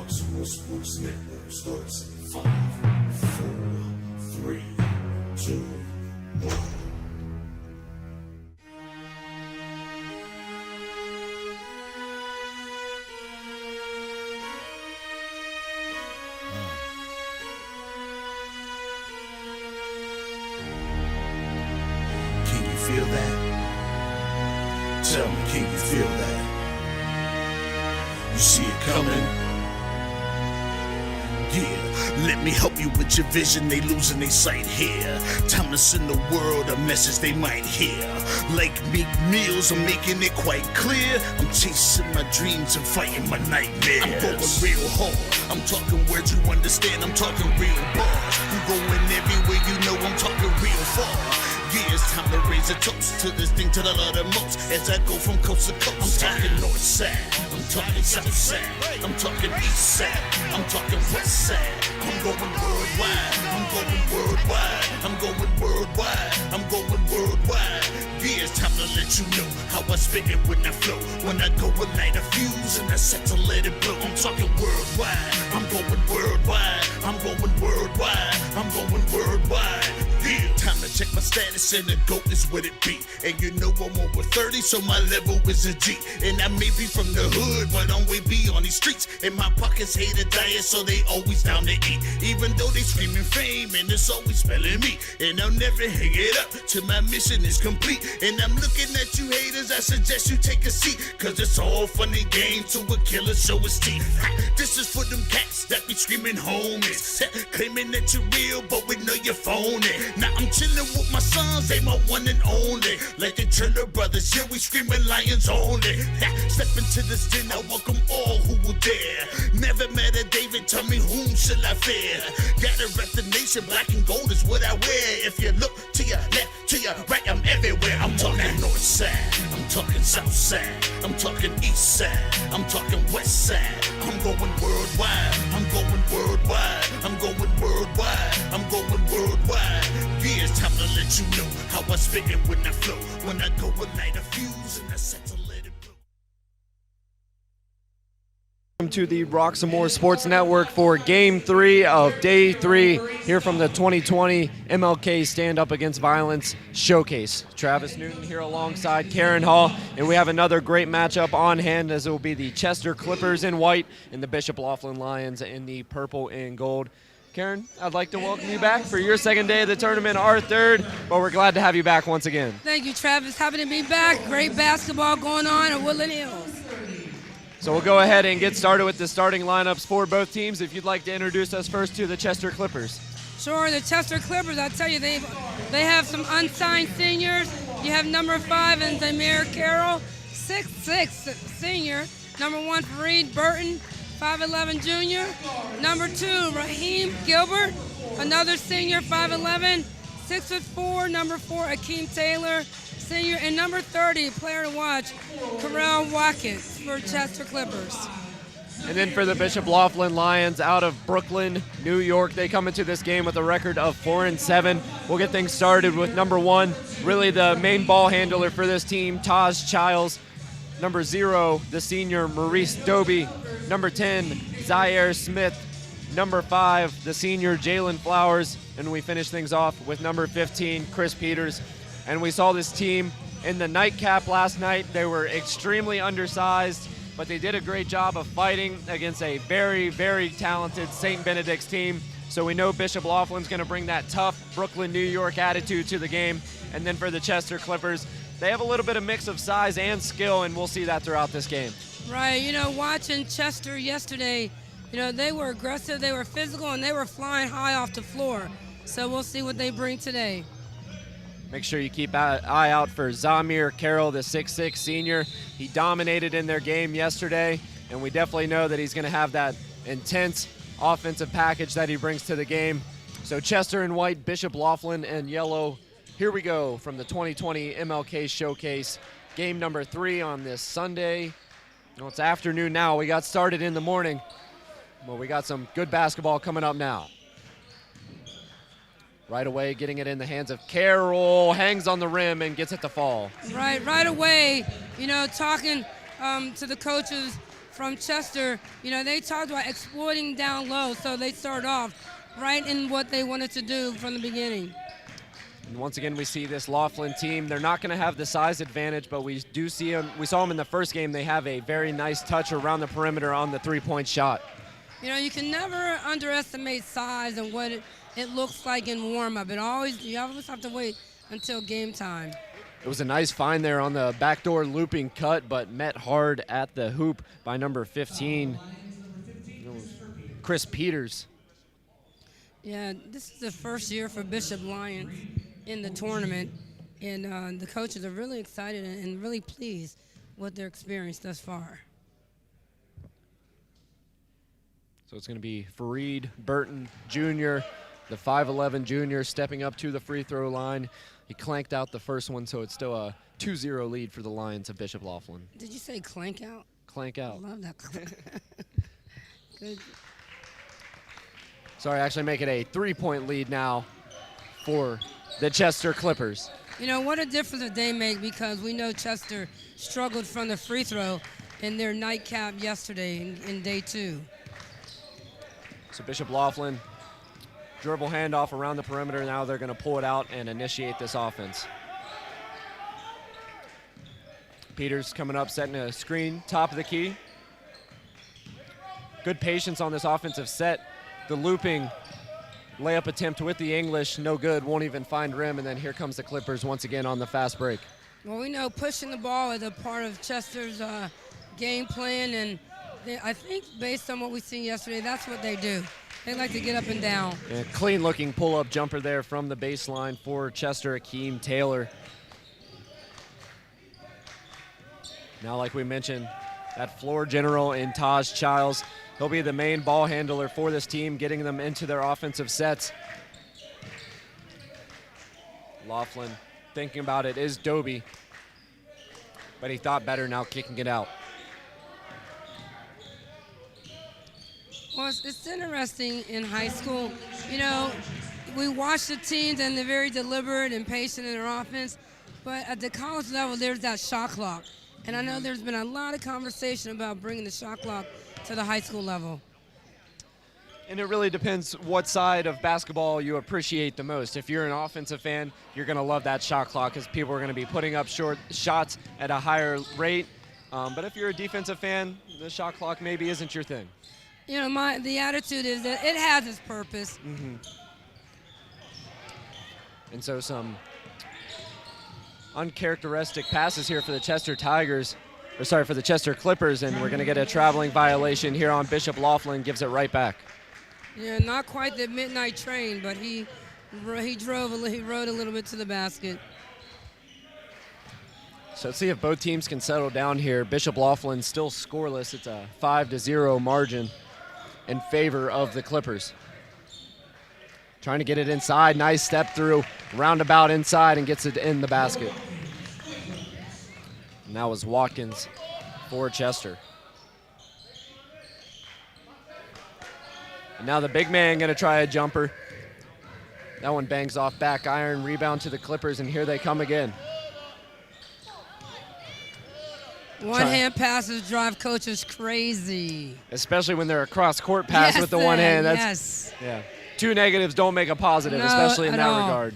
Baltimore Sports Network starts in 5, 4, 3, 2, 1. Can you feel that? Tell me, can you feel that? You see it coming? Yeah, let me help you with your vision, they losing their sight here. Time to send the world a message they might hear. Like Meek Mills, I'm making it quite clear. I'm chasing my dreams and fighting my nightmares. I'm going real hard, I'm talking words you understand, I'm talking real bars. I'm going everywhere, you know I'm talking real far. Yeah, it's time to raise a toast to this thing to the Lord the most. As I go from coast to coast, I'm talking north side, I'm talking south side, I'm talking east side, I'm talking west side. I'm going worldwide, I'm going worldwide, I'm going worldwide, I'm going worldwide. Yeah, it's time to let you know how I spit it when I flow. When I go and light a fuse and I set to let it blow. I'm talking worldwide, I'm going worldwide, I'm going worldwide, I'm going worldwide. Yeah, time to check my status and the GOAT is what it be. And you know I'm over 30, so my level is a G. And I may be from the hood, but I'm way beyond these streets. And my pockets hate a diet, so they always down to eat. Even though they screaming fame, and it's always spelling me. And I'll never hang it up till my mission is complete. And I'm looking at you haters, I suggest you take a seat. Cause it's all fun and games to a killer show his teeth. This is for them cats that be screaming homies. Claiming that you're real, but we know you're phony. Now I'm chillin' with my sons, they my one and only. Like the Turner brothers, yeah, we screamin' lions only. Step into this den, I welcome all who will dare. Never met a David, tell me whom shall I fear? Gotta rep the nation, black and gold is what I wear. If you look to your left, to your right, I'm everywhere. I'm talking north side, I'm talking south side, I'm talking east side, I'm talking west side. I'm going worldwide, I'm going worldwide, I'm going worldwide, I'm going worldwide. Yeah, it's time to let you know how I spit it when I flow. When I go and light a fuse and I set to let it blow. Welcome to the Roxamore Sports Network for Game 3 of Day 3 here from the 2020 MLK Stand Up Against Violence Showcase. Travis Newton here alongside Karen Hall, and we have another great matchup on hand as it will be the Chester Clippers in white and the Bishop Loughlin Lions in the purple and gold. Karen, I'd like to welcome you back for your second day of the tournament, our third, but we're glad to have you back once again. Thank you, Travis. Happy to be back. Great basketball going on at Woodland Hills. So we'll go ahead and get started with the starting lineups for both teams. If you'd like to introduce us first to the Chester Clippers. Sure, the Chester Clippers, I tell you, they have some unsigned seniors. You have number 5 and Zamir Carroll, 6'6" senior. Number 1, Fareed Burton, 5'11" junior. Number 2, Raheem Gilbert, another senior, 5'11", 6'4", number 4, Akeem Taylor, senior. And number 30, player to watch, Karel Watkins for Chester Clippers. And then for the Bishop Loughlin Lions out of Brooklyn, New York, they come into this game with a record of 4-7. We'll get things started with number 1, really the main ball handler for this team, Taj Childs. Number 0, the senior Maurice Doby. Number 10, Zaire Smith. Number 5, the senior Jalen Flowers. And we finish things off with number 15, Chris Peters. And we saw this team in the nightcap last night. They were extremely undersized, but they did a great job of fighting against a very, very talented St. Benedict's team. So we know Bishop Loughlin's going to bring that tough Brooklyn, New York attitude to the game. And then for the Chester Clippers, they have a little bit of mix of size and skill, and we'll see that throughout this game. Right, you know, watching Chester yesterday, you know, they were aggressive, they were physical, and they were flying high off the floor. So we'll see what they bring today. Make sure you keep an eye out for Zamir Carroll, the 6'6" senior. He dominated in their game yesterday, and we definitely know that he's going to have that intense offensive package that he brings to the game. So Chester in white, Bishop Loughlin in yellow. Here we go from the 2020 MLK Showcase, game number 3 on this Sunday. Well, it's afternoon now. We got started in the morning. Well, we got some good basketball coming up now. Right away, getting it in the hands of Carroll, hangs on the rim and gets it to fall. Right away, you know, talking to the coaches from Chester, they talked about exploiting down low, so they start off right in what they wanted to do from the beginning. And once again, we see this Loughlin team. They're not going to have the size advantage, but we do see them. We saw them in the first game. They have a very nice touch around the perimeter on the three-point shot. You can never underestimate size and what it looks like in warm-up. You always have to wait until game time. It was a nice find there on the backdoor looping cut, but met hard at the hoop by number 15, Chris Peters. Yeah, this is the first year for Bishop Lions in the tournament, and the coaches are really excited and really pleased with their experience thus far. So it's going to be Fareed Burton Jr., the 5'11 junior, stepping up to the free throw line. He clanked out the first one, so it's still a 2-0 lead for the Lions of Bishop Loughlin. Did you say clank out? Clank out. I love that. Good. Sorry, actually make it a 3-point lead now for the Chester Clippers. What a difference that they make, because we know Chester struggled from the free throw in their nightcap yesterday in day 2. So Bishop Loughlin, dribble handoff around the perimeter. Now they're going to pull it out and initiate this offense. Peters coming up, setting a screen, top of the key. Good patience on this offensive set. The looping layup attempt with the English, no good, won't even find rim, and then here comes the Clippers once again on the fast break. Well, we know pushing the ball is a part of Chester's game plan, and I think based on what we seen yesterday, that's what they do. They like to get up and down. And clean-looking pull-up jumper there from the baseline for Chester, Akeem Taylor. Now, like we mentioned, that floor general in Taj Childs. He'll be the main ball handler for this team, getting them into their offensive sets. Loughlin thinking about it is Doby, but he thought better now kicking it out. Well, it's interesting in high school. We watch the teams and they're very deliberate and patient in their offense, but at the college level, there's that shot clock. And I know there's been a lot of conversation about bringing the shot clock to the high school level. And it really depends what side of basketball you appreciate the most. If you're an offensive fan, you're going to love that shot clock because people are going to be putting up short shots at a higher rate. But if you're a defensive fan, the shot clock maybe isn't your thing. The attitude is that it has its purpose. Mm-hmm. And so some uncharacteristic passes here for the Chester for the Chester Clippers, and we're going to get a traveling violation here on Bishop Loughlin, gives it right back. Yeah, not quite the midnight train, but he rode a little bit to the basket. So let's see if both teams can settle down here. Bishop Loughlin still scoreless. It's a 5-0 margin in favor of the Clippers. Trying to get it inside. Nice step through, roundabout inside, and gets it in the basket. And that was Watkins for Chester. And now the big man going to try a jumper. That one bangs off back iron, rebound to the Clippers, and here they come again. One-hand passes drive coaches crazy. Especially when they're a cross-court pass with the one hand. Yes. Yeah. Two negatives don't make a positive, No, especially in that regard.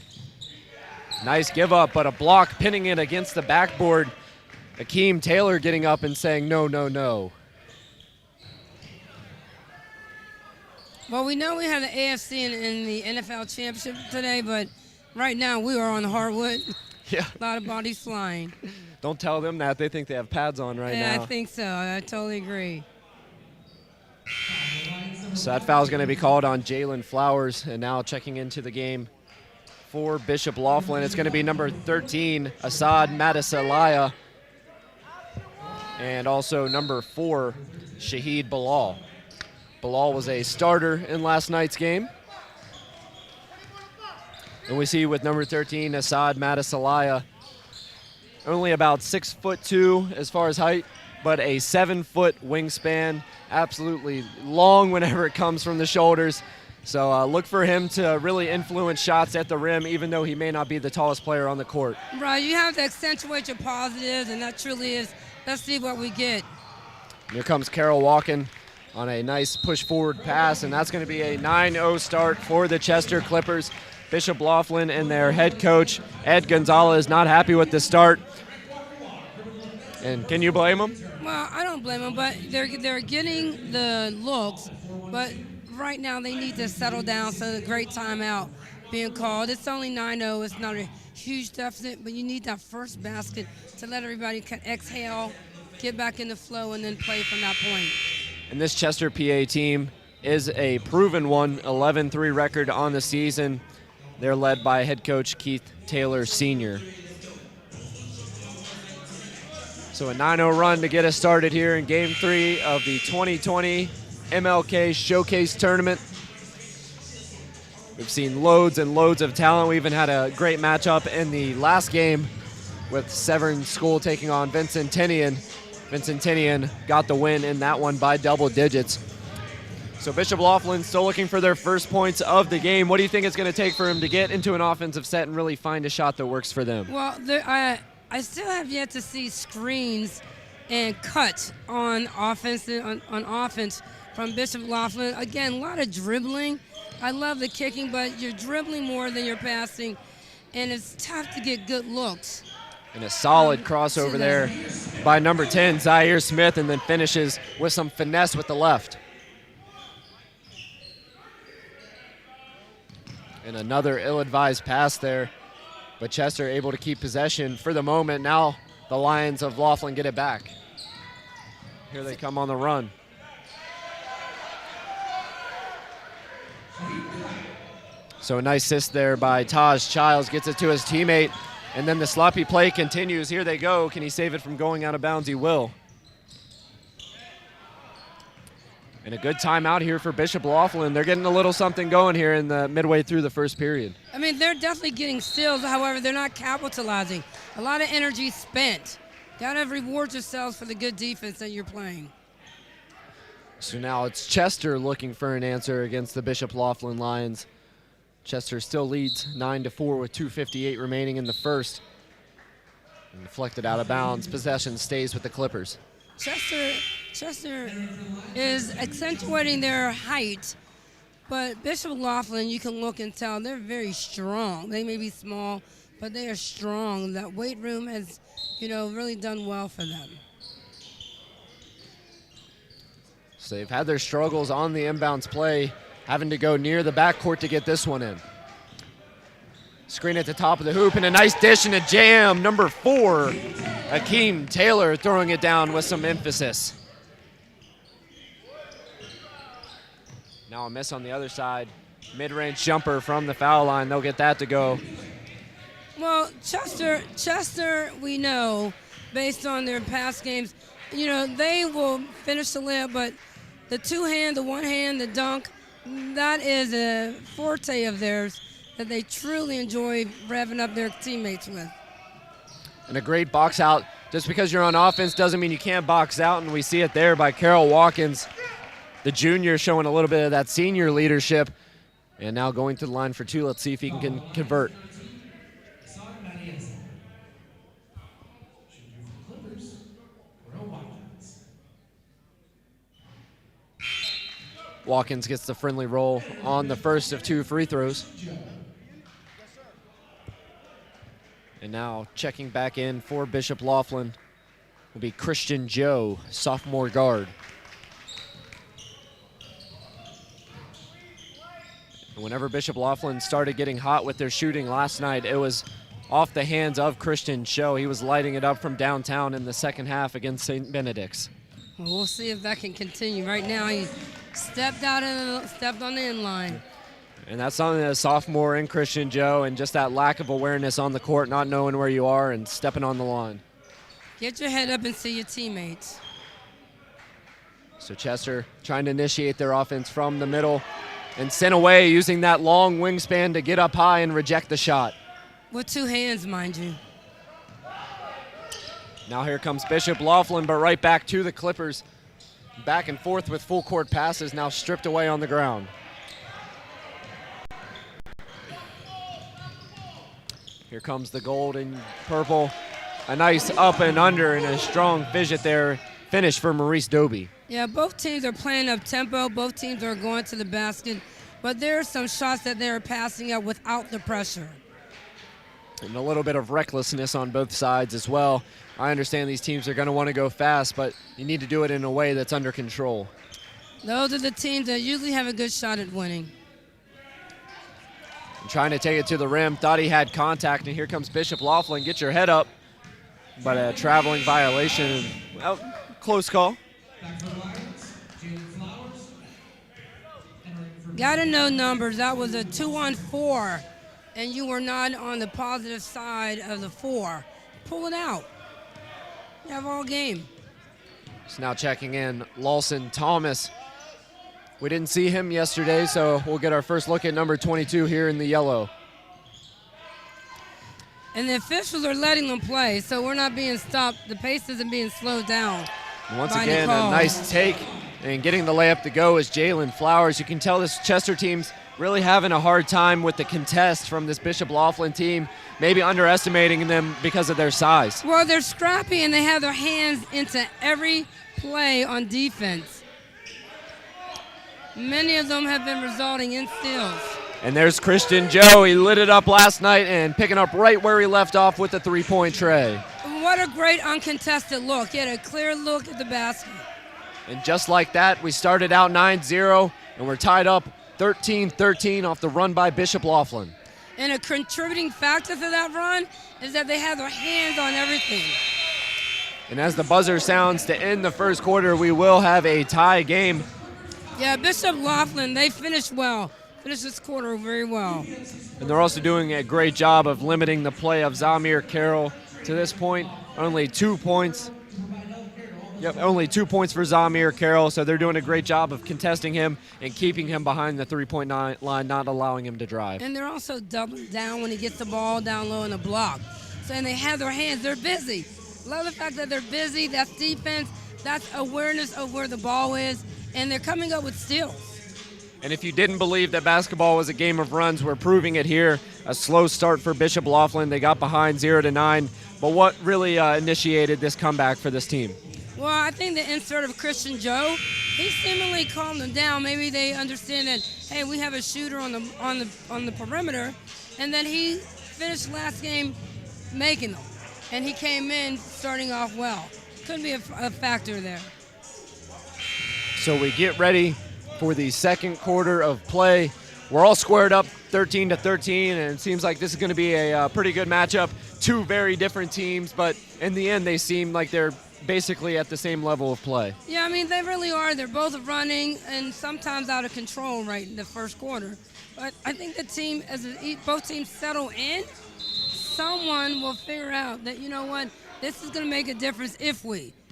Nice give up, but a block pinning it against the backboard. Akeem Taylor getting up and saying, no, no, no. Well, we know we have the AFC in the NFL championship today, but right now we are on the hardwood. Yeah. A lot of bodies flying. Don't tell them that. They think they have pads on right now. Yeah, I think so. I totally agree. So that foul is going to be called on Jalen Flowers, and now checking into the game for Bishop Loughlin. It's going to be number 13, Assad Matasalaya, and also number 4, Shahid Bilal. Bilal was a starter in last night's game. And we see with number 13, Assad Matasalaya, only about 6'2" as far as height, but a 7-foot wingspan, absolutely long whenever it comes from the shoulders. So look for him to really influence shots at the rim, even though he may not be the tallest player on the court. Right, you have to accentuate your positives, and that truly is, let's see what we get. Here comes Carol Walken on a nice push forward pass, and that's going to be a 9-0 start for the Chester Clippers. Bishop Loughlin and their head coach, Ed Gonzalez, not happy with the start. And can you blame them? Well, I don't blame them, but they're getting the looks, but right now they need to settle down, so a great timeout being called. It's only 9-0. It's not a huge deficit, but you need that first basket to let everybody exhale, get back in the flow, and then play from that point. And this Chester PA team is a proven one, 11-3 record on the season. They're led by head coach Keith Taylor Sr. So a 9-0 run to get us started here in Game 3 of the 2020 MLK Showcase Tournament. We've seen loads and loads of talent. We even had a great matchup in the last game with Severn School taking on Vincentinian. Vincentinian got the win in that one by double digits. So Bishop Loughlin still looking for their first points of the game. What do you think it's going to take for him to get into an offensive set and really find a shot that works for them? Well, I still have yet to see screens and cuts on offense from Bishop Loughlin. Again, a lot of dribbling. I love the kicking, but you're dribbling more than you're passing, and it's tough to get good looks. And a solid crossover there by number 10, Zaire Smith, and then finishes with some finesse with the left. And another ill-advised pass there, but Chester able to keep possession for the moment. Now the Lions of Loughlin get it back. Here they come on the run. So a nice assist there by Taj Childs, gets it to his teammate, and then the sloppy play continues. Here they go. Can he save it from going out of bounds? He will. And a good timeout here for Bishop Loughlin. They're getting a little something going here in the midway through the first period. I mean, they're definitely getting steals. However, they're not capitalizing. A lot of energy spent. Got to reward yourselves for the good defense that you're playing. So now it's Chester looking for an answer against the Bishop Loughlin Lions. Chester still leads 9-4 with 2:58 remaining in the first. And deflected out of bounds. Possession stays with the Clippers. Chester is accentuating their height, but Bishop Loughlin, you can look and tell they're very strong. They may be small, but they are strong. That weight room has, really done well for them. So they've had their struggles on the inbounds play, having to go near the backcourt to get this one in. Screen at the top of the hoop, and a nice dish and a jam. Number 4, Akeem Taylor throwing it down with some emphasis. Now a miss on the other side. Mid-range jumper from the foul line. They'll get that to go. Well, Chester, we know, based on their past games, they will finish the layup, but the two-hand, the one-hand, the dunk, that is a forte of theirs that they truly enjoy revving up their teammates with. And a great box out. Just because you're on offense doesn't mean you can't box out, and we see it there by Carol Watkins, the junior, showing a little bit of that senior leadership. And now going to the line for 2. Let's see if he can convert. Watkins gets the friendly roll on the first of 2 free throws. And now checking back in for Bishop Loughlin will be Christian Joe, sophomore guard. And whenever Bishop Loughlin started getting hot with their shooting last night, it was off the hands of Christian Joe. He was lighting it up from downtown in the second half against St. Benedict's. Well, we'll see if that can continue. Right now, he stepped on the end line. And that's something that a sophomore in Christian Joe, and just that lack of awareness on the court, not knowing where you are and stepping on the line. Get your head up and see your teammates. So Chester trying to initiate their offense from the middle and sent away, using that long wingspan to get up high and reject the shot. With 2 hands, mind you. Now here comes Bishop Loughlin, but right back to the Clippers. Back and forth with full court passes, now stripped away on the ground. Here comes the gold and purple. A nice up and under and a strong fidget there finish for Maurice Doby. Yeah, both teams are playing up tempo. Both teams are going to the basket. But there are some shots that they're passing up without the pressure. And a little bit of recklessness on both sides as well. I understand these teams are going to want to go fast, but you need to do it in a way that's under control. Those are the teams that usually have a good shot at winning. And trying to take it to the rim. Thought he had contact, and here comes Bishop Loughlin. Get your head up. But a traveling violation. Well, close call. Got to know numbers. That was a 2-on-4, and you were not on the positive side of the 4. Pull it out. You have all game. So now checking in, Lawson Thomas. We didn't see him yesterday, so we'll get our first look at number 22 here in the yellow. And the officials are letting them play, so we're not being stopped. The pace isn't being slowed down. And once again, a nice take, and getting the layup to go is Jalen Flowers. You can tell this Chester team's really having a hard time with the contest from this Bishop Loughlin team, maybe underestimating them because of their size. Well, they're scrappy, and they have their hands into every play on defense. Many of them have been resulting in steals. And there's Christian Joe. He lit it up last night and picking up right where he left off with the three-point tray. What a great uncontested look. He had a clear look at the basket. And just like that, we started out 9-0, and we're tied up 13-13 off the run by Bishop Loughlin. And a contributing factor to that run is that they have their hands on everything. And as the buzzer sounds to end the first quarter, we will have a tie game. Yeah, Bishop Loughlin, they finished well. Finished this quarter very well. And they're also doing a great job of limiting the play of Zamir Carroll. To this point, only 2 points. Yep, only 2 points for Zamir Carroll, so they're doing a great job of contesting him and keeping him behind the three-point line, not allowing him to drive. And they're also doubling down when he gets the ball down low in the block. So, and they have their hands, they're busy. Love the fact that they're busy, that's defense, that's awareness of where the ball is, and they're coming up with steals. And if you didn't believe that basketball was a game of runs, we're proving it here. A slow start for Bishop Loughlin. They got behind 0-9. But what really initiated this comeback for this team? Well, I think the insert of Christian Joe, he seemingly calmed them down. Maybe they understand that, hey, we have a shooter on the perimeter, and then he finished last game making them, and he came in starting off well. Could be a factor there. So we get ready for the second quarter of play. We're all squared up 13-13, and it seems like this is going to be a pretty good matchup. Two very different teams, but in the end, they seem like they're basically at the same level of play. Yeah, I mean, they really are. They're both running and sometimes out of control right in the first quarter. But I think the team, as both teams settle in, someone will figure out that, you know what, this is going to make a difference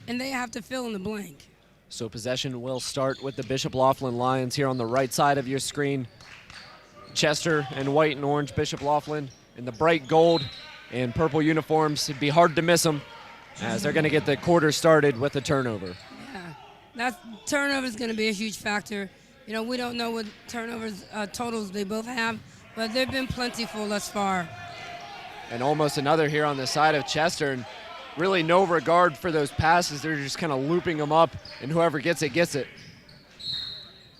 and they have to fill in the blank. So possession will start with the Bishop Loughlin Lions here on the right side of your screen. Chester and white and orange Bishop Loughlin in the bright gold and purple uniforms. It'd be hard to miss them as they're going to get the quarter started with a turnover. Yeah, that turnover is going to be a huge factor. You know, we don't know what turnovers totals they both have, but they've been plentiful thus far. And almost another here on the side of Chester. And really no regard for those passes. They're just kind of looping them up, and whoever gets it, gets it.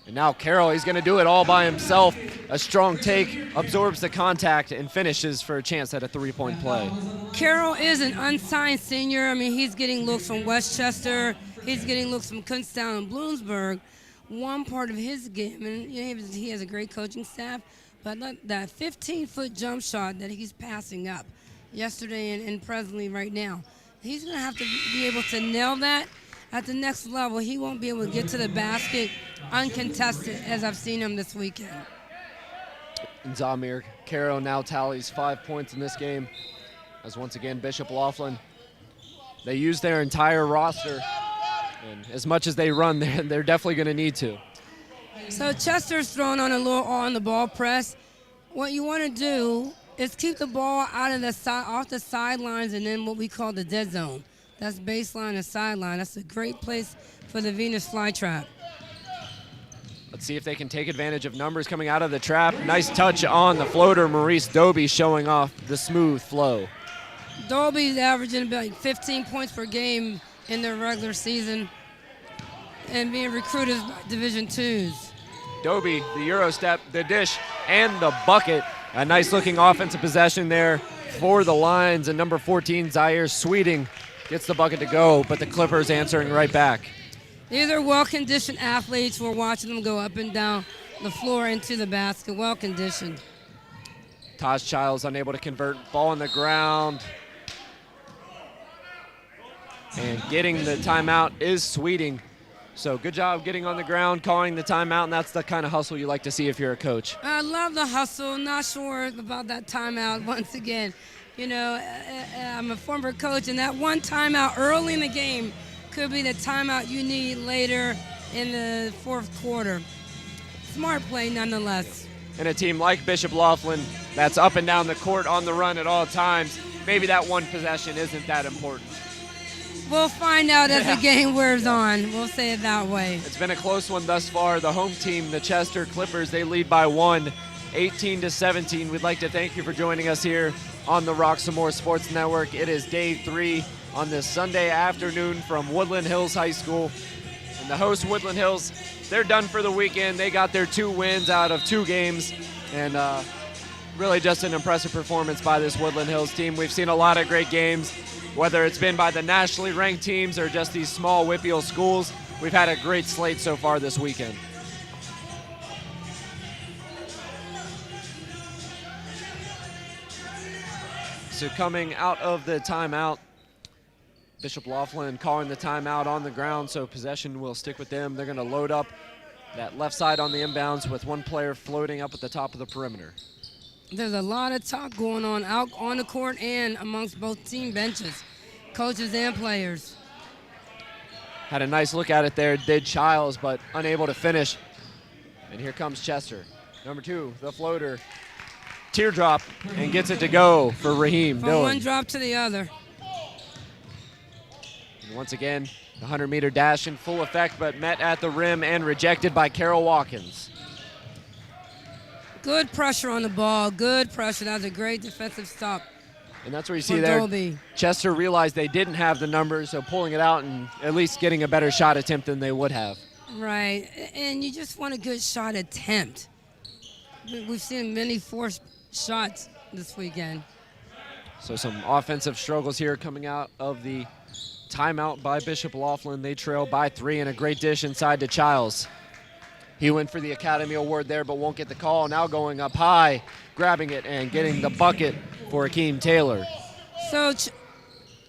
And now Carroll, he's going to do it all by himself. A strong take, absorbs the contact, and finishes for a chance at a three-point play. Carroll is an unsigned senior. I mean, he's getting looks from Westchester. He's getting looks from Kutztown and Bloomsburg. One part of his game, and you know, he has a great coaching staff, but that 15-foot jump shot that he's passing up yesterday and presently right now, he's going to have to be able to nail that at the next level. He won't be able to get to the basket uncontested as I've seen him this weekend. And Zamir Carroll now tallies 5 points in this game. As once again, Bishop Loughlin, they use their entire roster. And as much as they run, they're definitely going to need to. So Chester's throwing on a little on-the-ball press. What you want to do is keep the ball out of off the sidelines and then what we call the dead zone. That's baseline and sideline. That's a great place for the Venus flytrap. Let's see if they can take advantage of numbers coming out of the trap. Nice touch on the floater. Maurice Doby showing off the smooth flow. Doby's averaging about 15 points per game in their regular season. and being recruited by Division IIs. Doby, the Euro step, the dish, and the bucket. A nice-looking offensive possession there for the Lions, and number 14, Zaire Sweeting, gets the bucket to go, but the Clippers answering right back. These are well-conditioned athletes. We're watching them go up and down the floor into the basket, well-conditioned. Taj Childs unable to convert, ball on the ground. And getting the timeout is Sweeting. So good job getting on the ground, calling the timeout, and that's the kind of hustle you like to see if you're a coach. I love the hustle. Not sure about that timeout once again. You know, I'm a former coach, and that one timeout early in the game could be the timeout you need later in the fourth quarter. Smart play nonetheless. And a team like Bishop Loughlin that's up and down the court on the run at all times, maybe that one possession isn't that important. We'll find out as the game wears on. We'll say it that way. It's been a close one thus far. The home team, the Chester Clippers, they lead by 1, 18-17. We'd like to thank you for joining us here on the Rock Some More Sports Network. It is day 3 on this Sunday afternoon from Woodland Hills High School. And the host, Woodland Hills, they're done for the weekend. They got their 2 wins out of 2 games. And really just an impressive performance by this Woodland Hills team. We've seen a lot of great games, whether it's been by the nationally ranked teams or just these small Whitfield schools. We've had a great slate so far this weekend. So coming out of the timeout, Bishop Loughlin calling the timeout on the ground, so possession will stick with them. They're going to load up that left side on the inbounds with one player floating up at the top of the perimeter. There's a lot of talk going on out on the court and amongst both team benches, coaches and players. Had a nice look at it there, did Childs, but unable to finish. And here comes Chester. Number 2, the floater. Teardrop, and gets it to go for Raheem From Dillon. one drop to the other. And once again, the 100-meter dash in full effect, but met at the rim and rejected by Carol Watkins. Good pressure on the ball, good pressure. That was a great defensive stop. And that's where you see there, Doby. Chester realized they didn't have the numbers, so pulling it out and at least getting a better shot attempt than they would have. Right, and you just want a good shot attempt. We've seen many forced shots this weekend. So some offensive struggles here coming out of the timeout by Bishop Loughlin. They trail by 3, and a great dish inside to Childs. He went for the Academy Award there, but won't get the call. Now going up high, grabbing it and getting the bucket for Akeem Taylor. So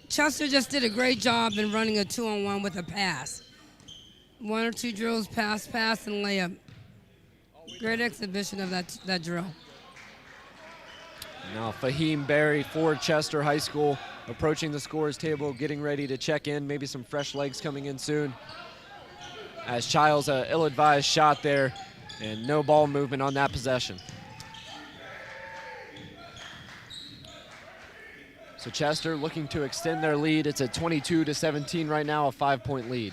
Chester just did a great job in running a 2-on-1 with a pass. 1 or 2 drills, pass, and layup. Great exhibition of that drill. Now Fahim Berry for Chester High School approaching the scorer's table, getting ready to check in. Maybe some fresh legs coming in soon. As Childs, an ill-advised shot there, and no ball movement on that possession. So Chester looking to extend their lead. It's a 22-17 right now, a 5-point lead.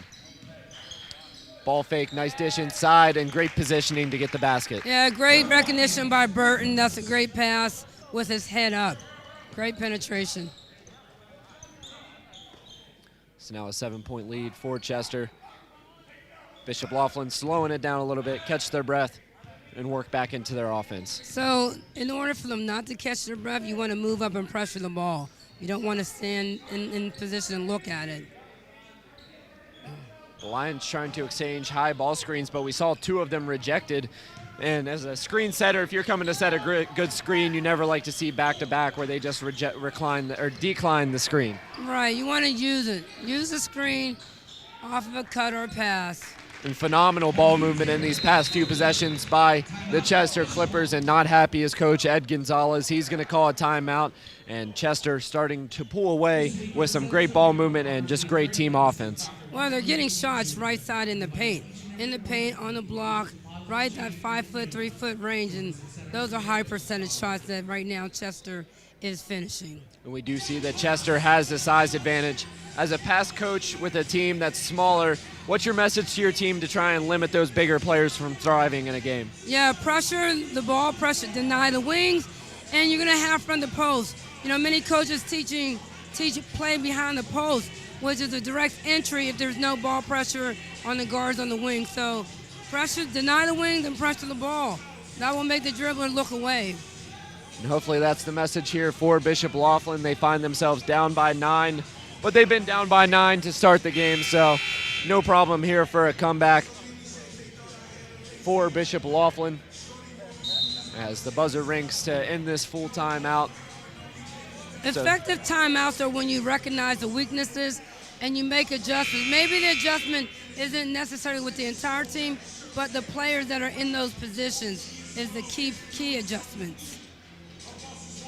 Ball fake, nice dish inside, and great positioning to get the basket. Yeah, great recognition by Burton. That's a great pass with his head up. Great penetration. So now a 7-point lead for Chester. Bishop Loughlin slowing it down a little bit, catch their breath, and work back into their offense. So in order for them not to catch their breath, you want to move up and pressure the ball. You don't want to stand in position and look at it. The Lions trying to exchange high ball screens, but we saw 2 of them rejected. And as a screen setter, if you're coming to set a good screen, you never like to see back-to-back where they just decline the screen. Right, you want to use it. Use the screen off of a cut or a pass. And phenomenal ball movement in these past few possessions by the Chester Clippers, and not happy is Coach Ed Gonzalez. He's going to call a timeout, and Chester starting to pull away with some great ball movement and just great team offense. Well, they're getting shots right side in the paint. In the paint, on the block, right at 5-foot, 3-foot range, and those are high percentage shots that right now Chester is finishing. And we do see that Chester has the size advantage. As a past coach with a team that's smaller, what's your message to your team to try and limit those bigger players from thriving in a game? Yeah, pressure the ball, pressure, deny the wings, and you're going to have from the post. You know, many coaches teach play behind the post, which is a direct entry if there's no ball pressure on the guards on the wing. So pressure, deny the wing, then pressure the ball. That will make the dribbler look away. And hopefully that's the message here for Bishop Loughlin. They find themselves down by 9, but they've been down by 9 to start the game, so no problem here for a comeback for Bishop Loughlin as the buzzer rings to end this full timeout. Effective timeouts are when you recognize the weaknesses and you make adjustments. Maybe the adjustment isn't necessarily with the entire team, but the players that are in those positions is the key adjustments.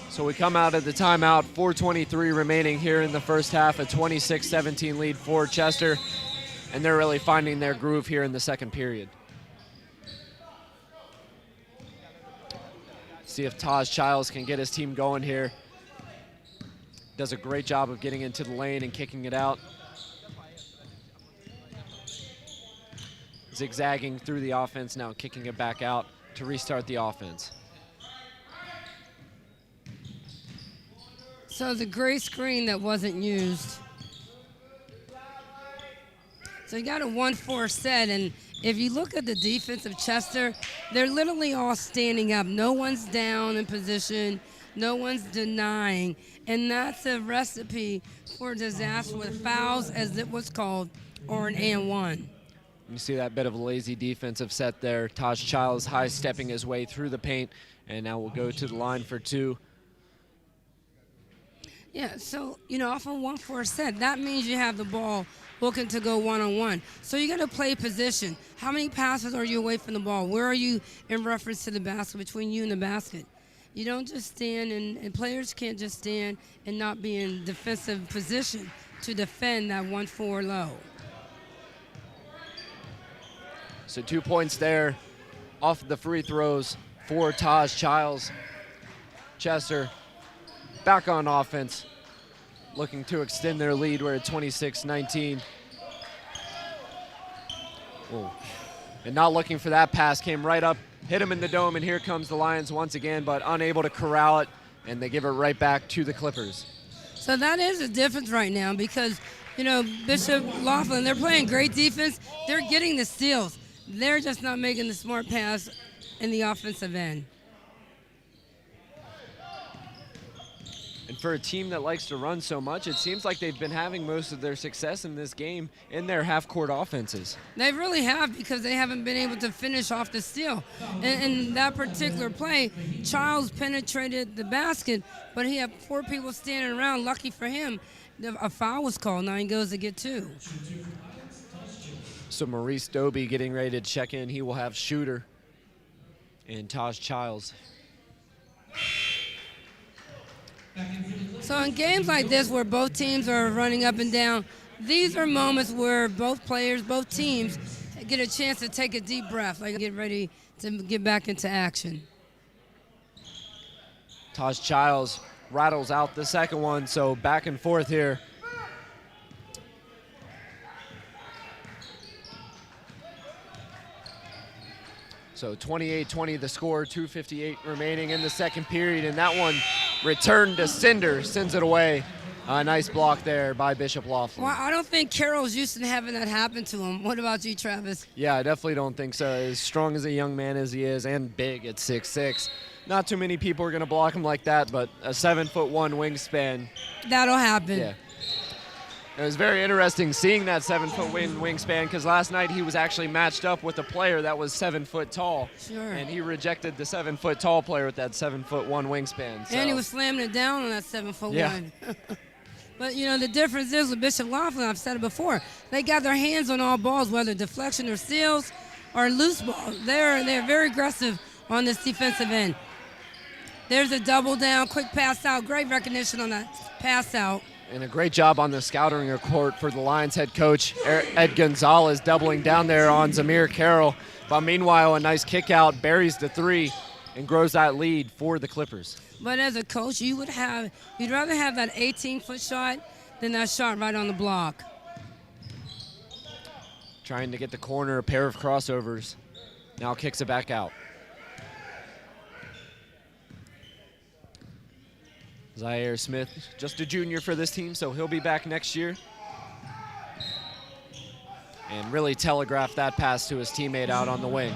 So we come out of the timeout, 4:23 remaining here in the first half, a 26-17 lead for Chester, and they're really finding their groove here in the second period. See if Taj Childs can get his team going here. Does a great job of getting into the lane and kicking it out. Zigzagging through the offense, now kicking it back out to restart the offense. So the gray screen that wasn't used. So you got a 1-4 set, and if you look at the defense of Chester, they're literally all standing up. No one's down in position. No one's denying. And that's a recipe for disaster with fouls, as it was called, or an and-one. You see that bit of a lazy defensive set there. Taj Childs high-stepping his way through the paint, and now we'll go to the line for 2. Yeah, so, off a 1-4 set, that means you have the ball looking to go one-on-one. So you got to play position. How many passes are you away from the ball? Where are you in reference to the basket, between you and the basket? You don't just stand, and players can't just stand and not be in defensive position to defend that 1-4 low. So 2 points there off the free throws for Taj Childs. Chester back on offense, looking to extend their lead. We're at 26-19. And not looking for that pass, came right up, hit him in the dome, and here comes the Lions once again, but unable to corral it, and they give it right back to the Clippers. So that is a difference right now because, Bishop Loughlin, they're playing great defense. They're getting the steals. They're just not making the smart pass in the offensive end. And for a team that likes to run so much, it seems like they've been having most of their success in this game in their half-court offenses. They really have, because they haven't been able to finish off the steal. In that particular play, Childs penetrated the basket, but he had 4 people standing around. Lucky for him, a foul was called. Now he goes to get 2. So Maurice Doby getting ready to check in. He will have Shooter and Taj Childs. So in games like this where both teams are running up and down, these are moments where both players, both teams get a chance to take a deep breath, like get ready to get back into action. Taj Childs rattles out the second one, so back and forth here. So 28-20 the score, 2:58 remaining in the second period, and that one returned to Cinder, sends it away. A nice block there by Bishop Loughlin. Well, I don't think Carroll's used to having that happen to him. What about you, Travis? Yeah, I definitely don't think so. As strong as a young man as he is, and big at 6'6", not too many people are going to block him like that, but a 7'1" wingspan. That'll happen. Yeah. It was very interesting seeing that 7-foot wingspan, because last night he was actually matched up with a player that was 7 foot tall. Sure. And he rejected the 7 foot tall player with that 7'1" wingspan. So. And he was slamming it down on that 7'1". Yeah. But, the difference is with Bishop Loughlin, I've said it before, they got their hands on all balls, whether deflection or steals or loose balls. They're very aggressive on this defensive end. There's a double down, quick pass out, great recognition on that pass out. And a great job on the scouting report for the Lions head coach, Ed Gonzalez, doubling down there on Zamir Carroll. But meanwhile, a nice kick out, buries the 3, and grows that lead for the Clippers. But as a coach, you'd rather have that 18-foot shot than that shot right on the block. Trying to get the corner, a pair of crossovers. Now kicks it back out. Zaire Smith, just a junior for this team, so he'll be back next year. and really telegraphed that pass to his teammate out on the wing.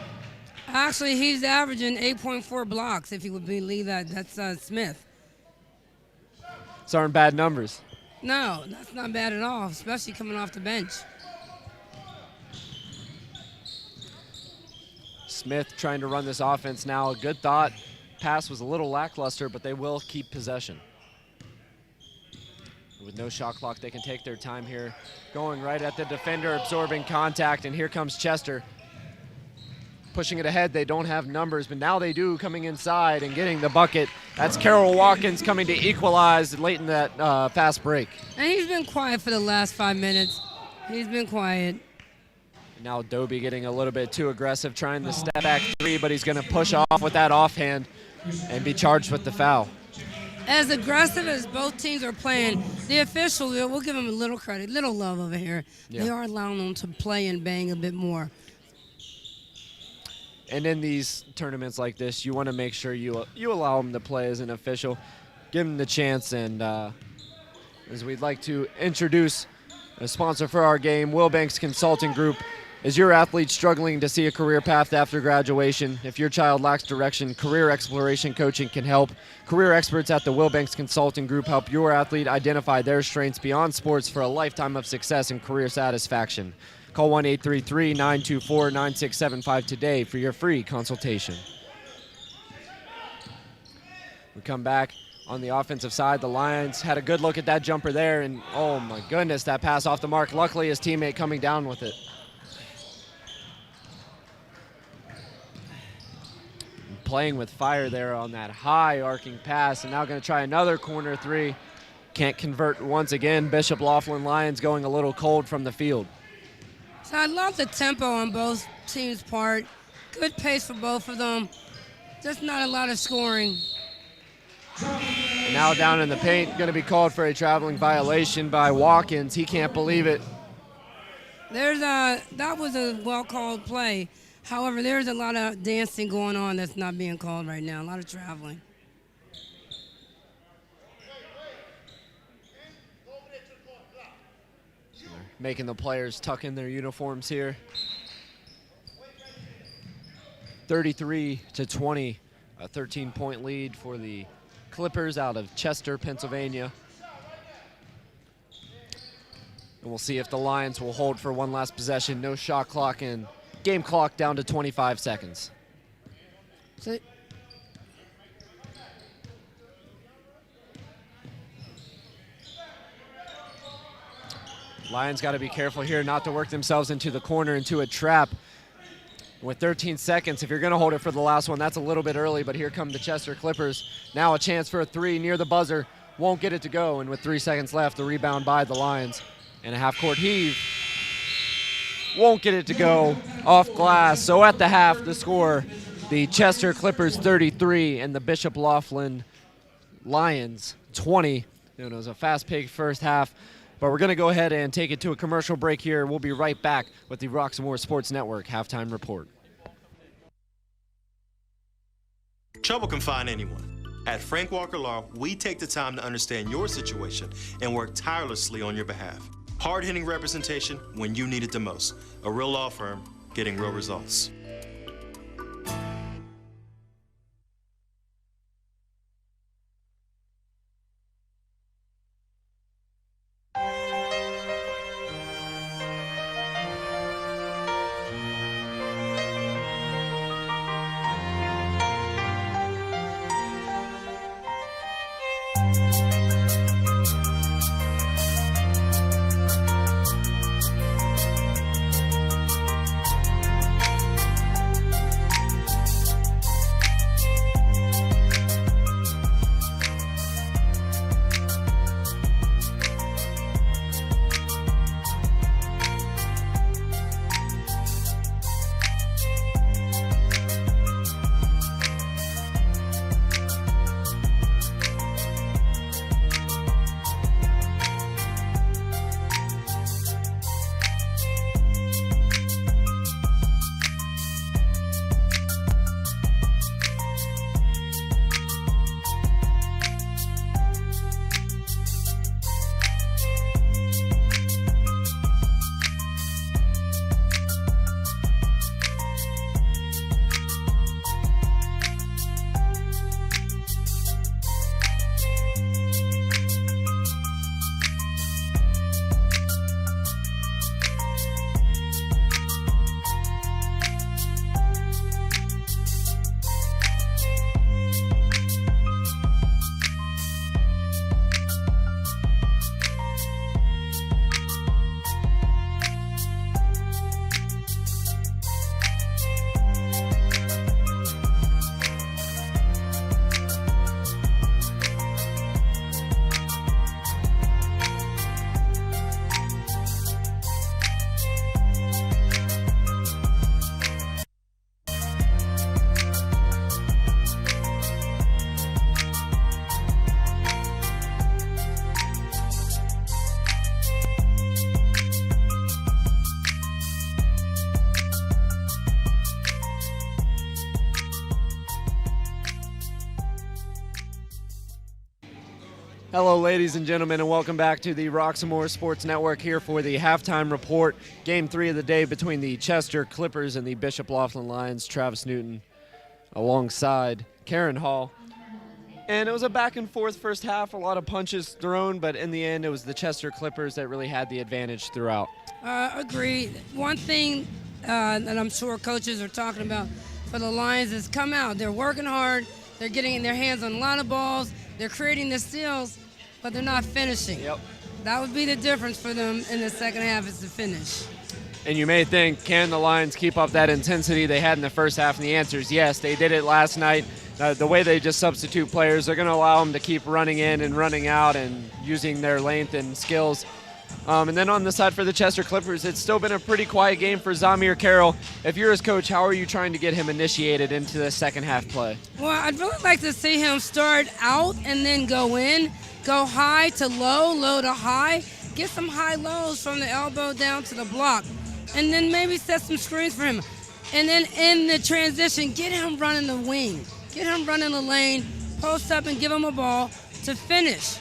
Actually, he's averaging 8.4 blocks, if you would believe that. That's Smith. These aren't bad numbers. No, that's not bad at all, especially coming off the bench. Smith trying to run this offense now. A good thought. Pass was a little lackluster, but they will keep possession. With no shot clock, they can take their time here. Going right at the defender, absorbing contact, and here comes Chester. Pushing it ahead, they don't have numbers, but now they do, coming inside and getting the bucket. That's Carroll Watkins coming to equalize late in that fast break. And he's been quiet for the last 5 minutes. He's been quiet. Now Dobie getting a little bit too aggressive, trying the step back three, but he's going to push off with that offhand and be charged with the foul. As aggressive as both teams are playing, the officials, we'll give them a little credit, little love over here. Yeah. They are allowing them to play and bang a bit more. And in these tournaments like this, you want to make sure you allow them to play as an official, give them the chance. And as we'd like to introduce a sponsor for our game, Wilbanks Consulting Group. Is your athlete struggling to see a career path after graduation? If your child lacks direction, career exploration coaching can help. Career experts at the Wilbanks Consulting Group help your athlete identify their strengths beyond sports for a lifetime of success and career satisfaction. Call 1-833-924-9675 today for your free consultation. We come back on the offensive side. The Lions had a good look at that jumper there, and oh my goodness, that pass off the mark. Luckily, his teammate coming down with it. Playing with fire there on that high arcing pass, and now going to try another corner three. Can't convert once again. Bishop Loughlin Lions going a little cold from the field. So I love the tempo on both teams' part. Good pace for both of them. Just not a lot of scoring. And now down in the paint, going to be called for a traveling violation by Watkins. He can't believe it. That was a well-called play. However, there's a lot of dancing going on that's not being called right now, a lot of traveling. Making the players tuck in their uniforms here. 33-20, a 13-point lead for the Clippers out of Chester, Pennsylvania. And we'll see if the Lions will hold for one last possession. No shot clock and game clock down to 25 seconds. So, Lions got to be careful here not to work themselves into the corner, into a trap. With 13 seconds, if you're going to hold it for the last one, that's a little bit early, but here come the Chester Clippers. Now a chance for a three near the buzzer. Won't get it to go, and with 3 seconds left, the rebound by the Lions. And a half-court heave. Won't get it to go off glass. So at the half, the score, the Chester Clippers 33 and the Bishop Loughlin Lions 20. It was a fast-paced first half. But we're going to go ahead and take it to a commercial break here. We'll be right back with the Rocks and More Sports Network halftime report. Trouble can find anyone. At Frank Walker Law, we take the time to understand your situation and work tirelessly on your behalf. Hard-hitting representation when you need it the most. A real law firm getting real results. Hello, ladies and gentlemen, and welcome back to the Roxamore Sports Network here for the halftime report. Game 3 of the day between the Chester Clippers and the Bishop Loughlin Lions. Travis Newton alongside Karen Hall. And it was a back-and-forth first half, a lot of punches thrown, but in the end it was the Chester Clippers that really had the advantage throughout. Agreed. One thing that I'm sure coaches are talking about for the Lions is come out. They're working hard. They're getting their hands on a lot of balls. They're creating the steals, but they're not finishing. Yep. That would be the difference for them in the second half is the finish. And you may think, can the Lions keep up that intensity they had in the first half? And the answer is yes. They did it last night. The way they just substitute players, they're going to allow them to keep running in and running out and using their length and skills. And then on the side for the Chester Clippers, it's still been a pretty quiet game for Zamir Carroll. If you're his coach, how are you trying to get him initiated into the second half play? Well, I'd really like to see him start out and then go in, go high to low, low to high, get some high lows from the elbow down to the block, and then maybe set some screens for him. And then in the transition, get him running the wing, get him running the lane, post up and give him a ball to finish.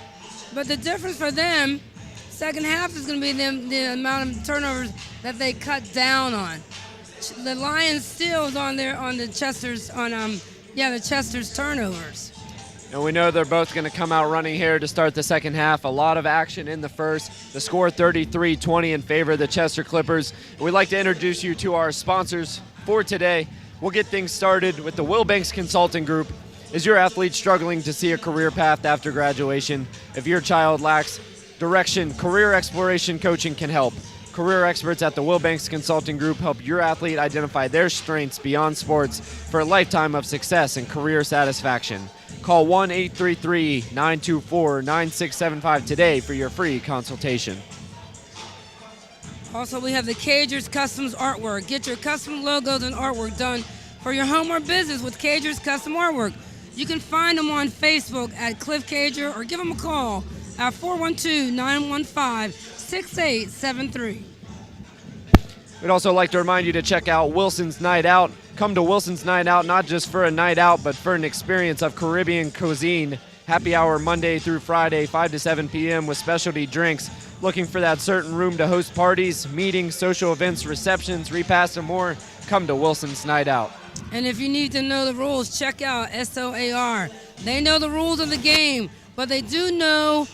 But the difference for them, second half is going to be the amount of turnovers that they cut down on. The Lions steals on the Chester's the Chester's turnovers. And we know they're both going to come out running here to start the second half. A lot of action in the first. The score 33-20 in favor of the Chester Clippers. We'd like to introduce you to our sponsors for today. We'll get things started with the Wilbanks Consulting Group. Is your athlete struggling to see a career path after graduation? If your child lacks direction, career exploration coaching can help. Career experts at the Wilbanks Consulting Group help your athlete identify their strengths beyond sports for a lifetime of success and career satisfaction. Call 1-833-924-9675 today for your free consultation. Also, we have the Cagers Customs Artwork. Get your custom logos and artwork done for your home or business with Cagers Custom Artwork. You can find them on Facebook at Cliff Cager or give them a call at 412-915-6873. We'd also like to remind you to check out Wilson's Night Out. Come to Wilson's Night Out not just for a night out, but for an experience of Caribbean cuisine. Happy hour Monday through Friday, 5 to 7 p.m. with specialty drinks. Looking for that certain room to host parties, meetings, social events, receptions, repasts, and more? Come to Wilson's Night Out. And if you need to know the rules, check out SOAR. They know the rules of the game, but they do know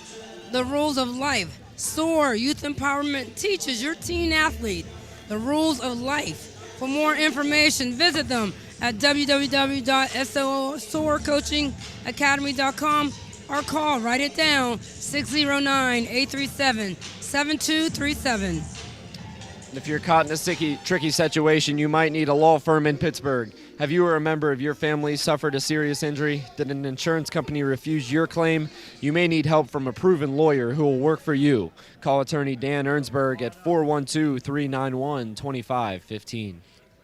the rules of life. SOAR, Youth Empowerment, teaches your teen athlete the rules of life. For more information, visit them at www.soarcoachingacademy.com or call, write it down, 609-837-7237. If you're caught in a tricky situation, you might need a law firm in Pittsburgh. Have you or a member of your family suffered a serious injury? Did an insurance company refuse your claim? You may need help from a proven lawyer who will work for you. Call attorney Dan Ernsberg at 412-391-2515.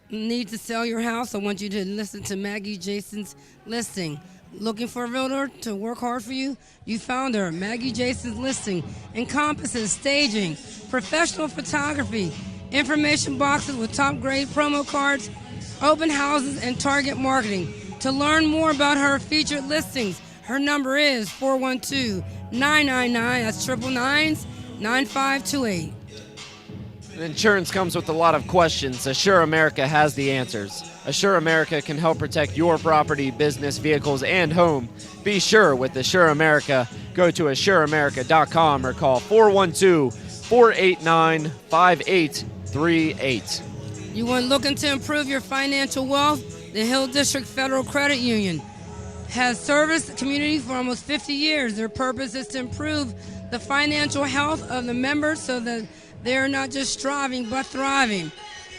Need to sell your house? I want you to listen to Maggie Jason's listing. Looking for a realtor to work hard for you? You found her. Maggie Jason's listing encompasses staging, professional photography, information boxes with top grade promo cards, open houses, and target marketing. To learn more about her featured listings, her number is 412-999, that's 999-9528. Insurance comes with a lot of questions. Assure America has the answers. Assure America can help protect your property, business, vehicles, and home. Be sure with Assure America. Go to AssureAmerica.com or call 412-489-5838. You want looking to improve your financial wealth? The Hill District Federal Credit Union has serviced the community for almost 50 years. Their purpose is to improve the financial health of the members so that they're not just striving but thriving.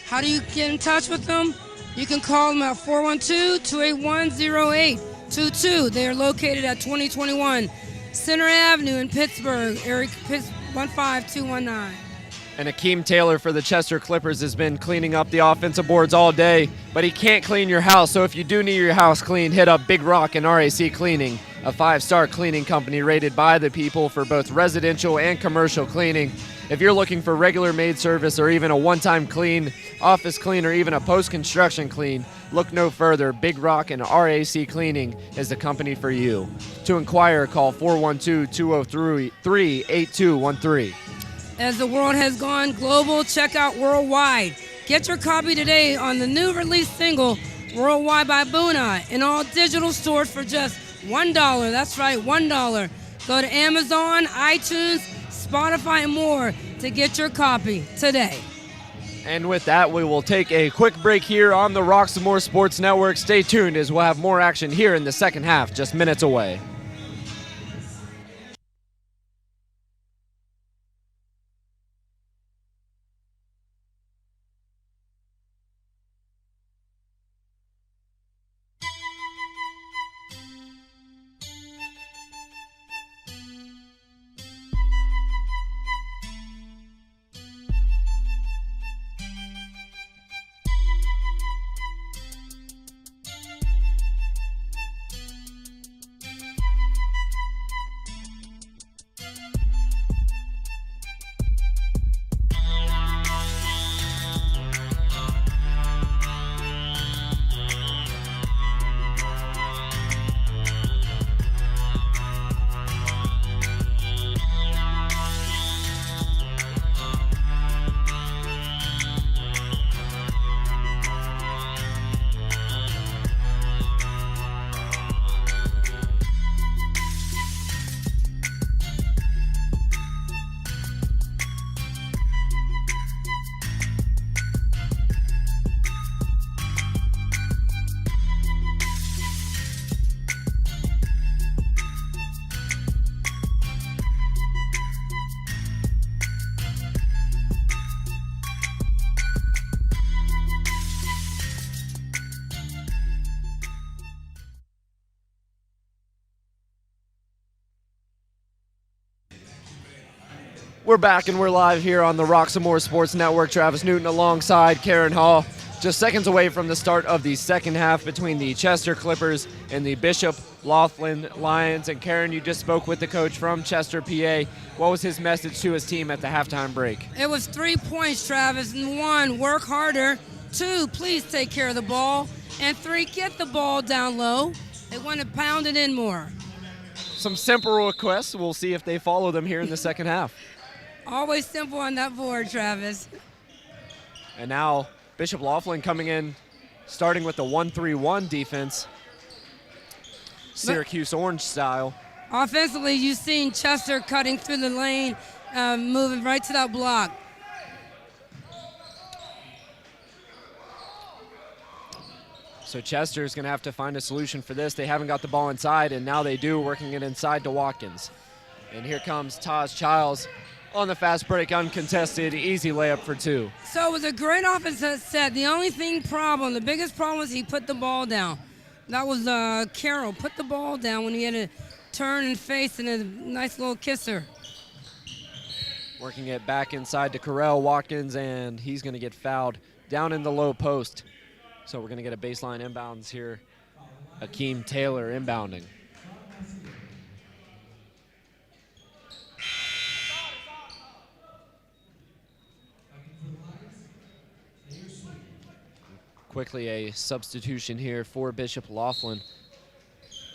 How do you get in touch with them? You can call them at 412-281-0822. They are located at 2021 Center Avenue in Pittsburgh, area 15219. And Akeem Taylor for the Chester Clippers has been cleaning up the offensive boards all day, but he can't clean your house. So if you do need your house cleaned, hit up Big Rock and RAC Cleaning. a 5-star cleaning company rated by the people for both residential and commercial cleaning. If you're looking for regular maid service or even a one-time clean, office clean, or even a post-construction clean, look no further. Big Rock and RAC Cleaning is the company for you. To inquire, call 412-203-8213. As the world has gone global, check out Worldwide. Get your copy today on the new release single, Worldwide by Boona, in all digital stores for just $1. That's right, $1. Go to Amazon, iTunes, Spotify, and more to get your copy today. And with that, we will take a quick break here on the Rock Some More Sports Network. Stay tuned as we'll have more action here in the second half, just minutes away. We're back and we're live here on the Rock Some More Sports Network. Travis Newton alongside Karen Hall. Just seconds away from the start of the second half between the Chester Clippers and the Bishop Loughlin Lions. And Karen, you just spoke with the coach from Chester, PA. What was his message to his team at the halftime break? It was 3 points, Travis. And 1, work harder. 2, please take care of the ball. And 3, get the ball down low. They want to pound it in more. Some simple requests. We'll see if they follow them here in the second half. Always simple on that board, Travis. And now Bishop Loughlin coming in, starting with the 1-3-1 defense, Syracuse Orange style. Offensively, you've seen Chester cutting through the lane, moving right to that block. So Chester is going to have to find a solution for this. They haven't got the ball inside, and now they do, working it inside to Watkins. And here comes Taj Childs on the fast break, uncontested, easy layup for 2. So it was a great offensive set. The the biggest problem was he put the ball down. That was Carroll. Put the ball down when he had to turn and face and a nice little kisser. Working it back inside to Carell Watkins, and he's going to get fouled down in the low post. So we're going to get a baseline inbounds here. Akeem Taylor inbounding. Quickly a substitution here for Bishop Loughlin.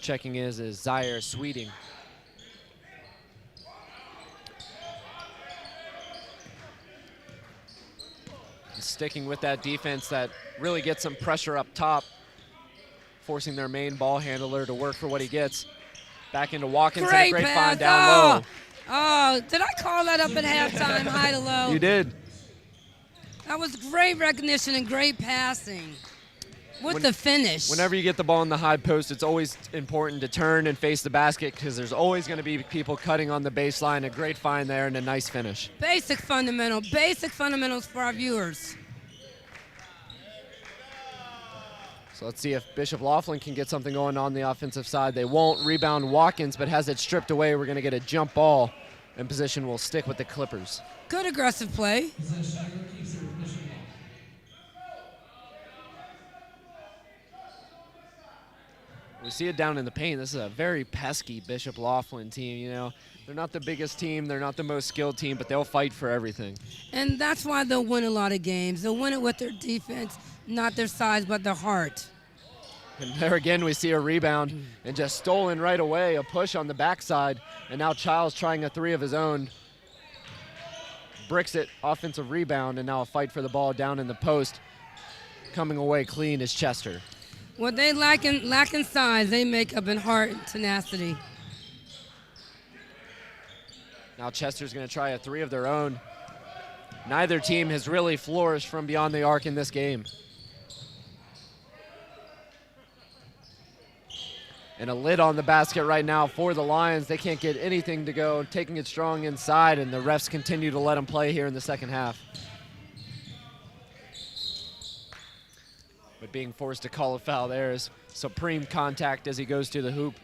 Checking is Zaire Sweeting. Sticking with that defense that really gets some pressure up top, forcing their main ball handler to work for what he gets. Back into Watkins, and a great find down low. Oh, did I call that up at halftime, high to low? You did. That was great recognition and great passing with the finish. Whenever you get the ball in the high post, it's always important to turn and face the basket because there's always going to be people cutting on the baseline. A great find there and a nice finish. Basic fundamentals for our viewers. So let's see if Bishop Loughlin can get something going on the offensive side. They won't. Rebound Watkins, but has it stripped away. We're going to get a jump ball, and position will stick with the Clippers. Good aggressive play. We see it down in the paint. This is a very pesky Bishop Loughlin team, you know. They're not the biggest team. They're not the most skilled team, but they'll fight for everything. And that's why they'll win a lot of games. They'll win it with their defense, not their size, but their heart. And there again, we see a rebound and just stolen right away, a push on the backside. And now Childs trying a three of his own. Bricks it, offensive rebound, and now a fight for the ball down in the post. Coming away clean is Chester. What they lack in size, they make up in heart and tenacity. Now Chester's going to try a three of their own. Neither team has really flourished from beyond the arc in this game. And a lid on the basket right now for the Lions. They can't get anything to go, taking it strong inside, and the refs continue to let them play here in the second half. But being forced to call a foul there is supreme contact as he goes to the hoop.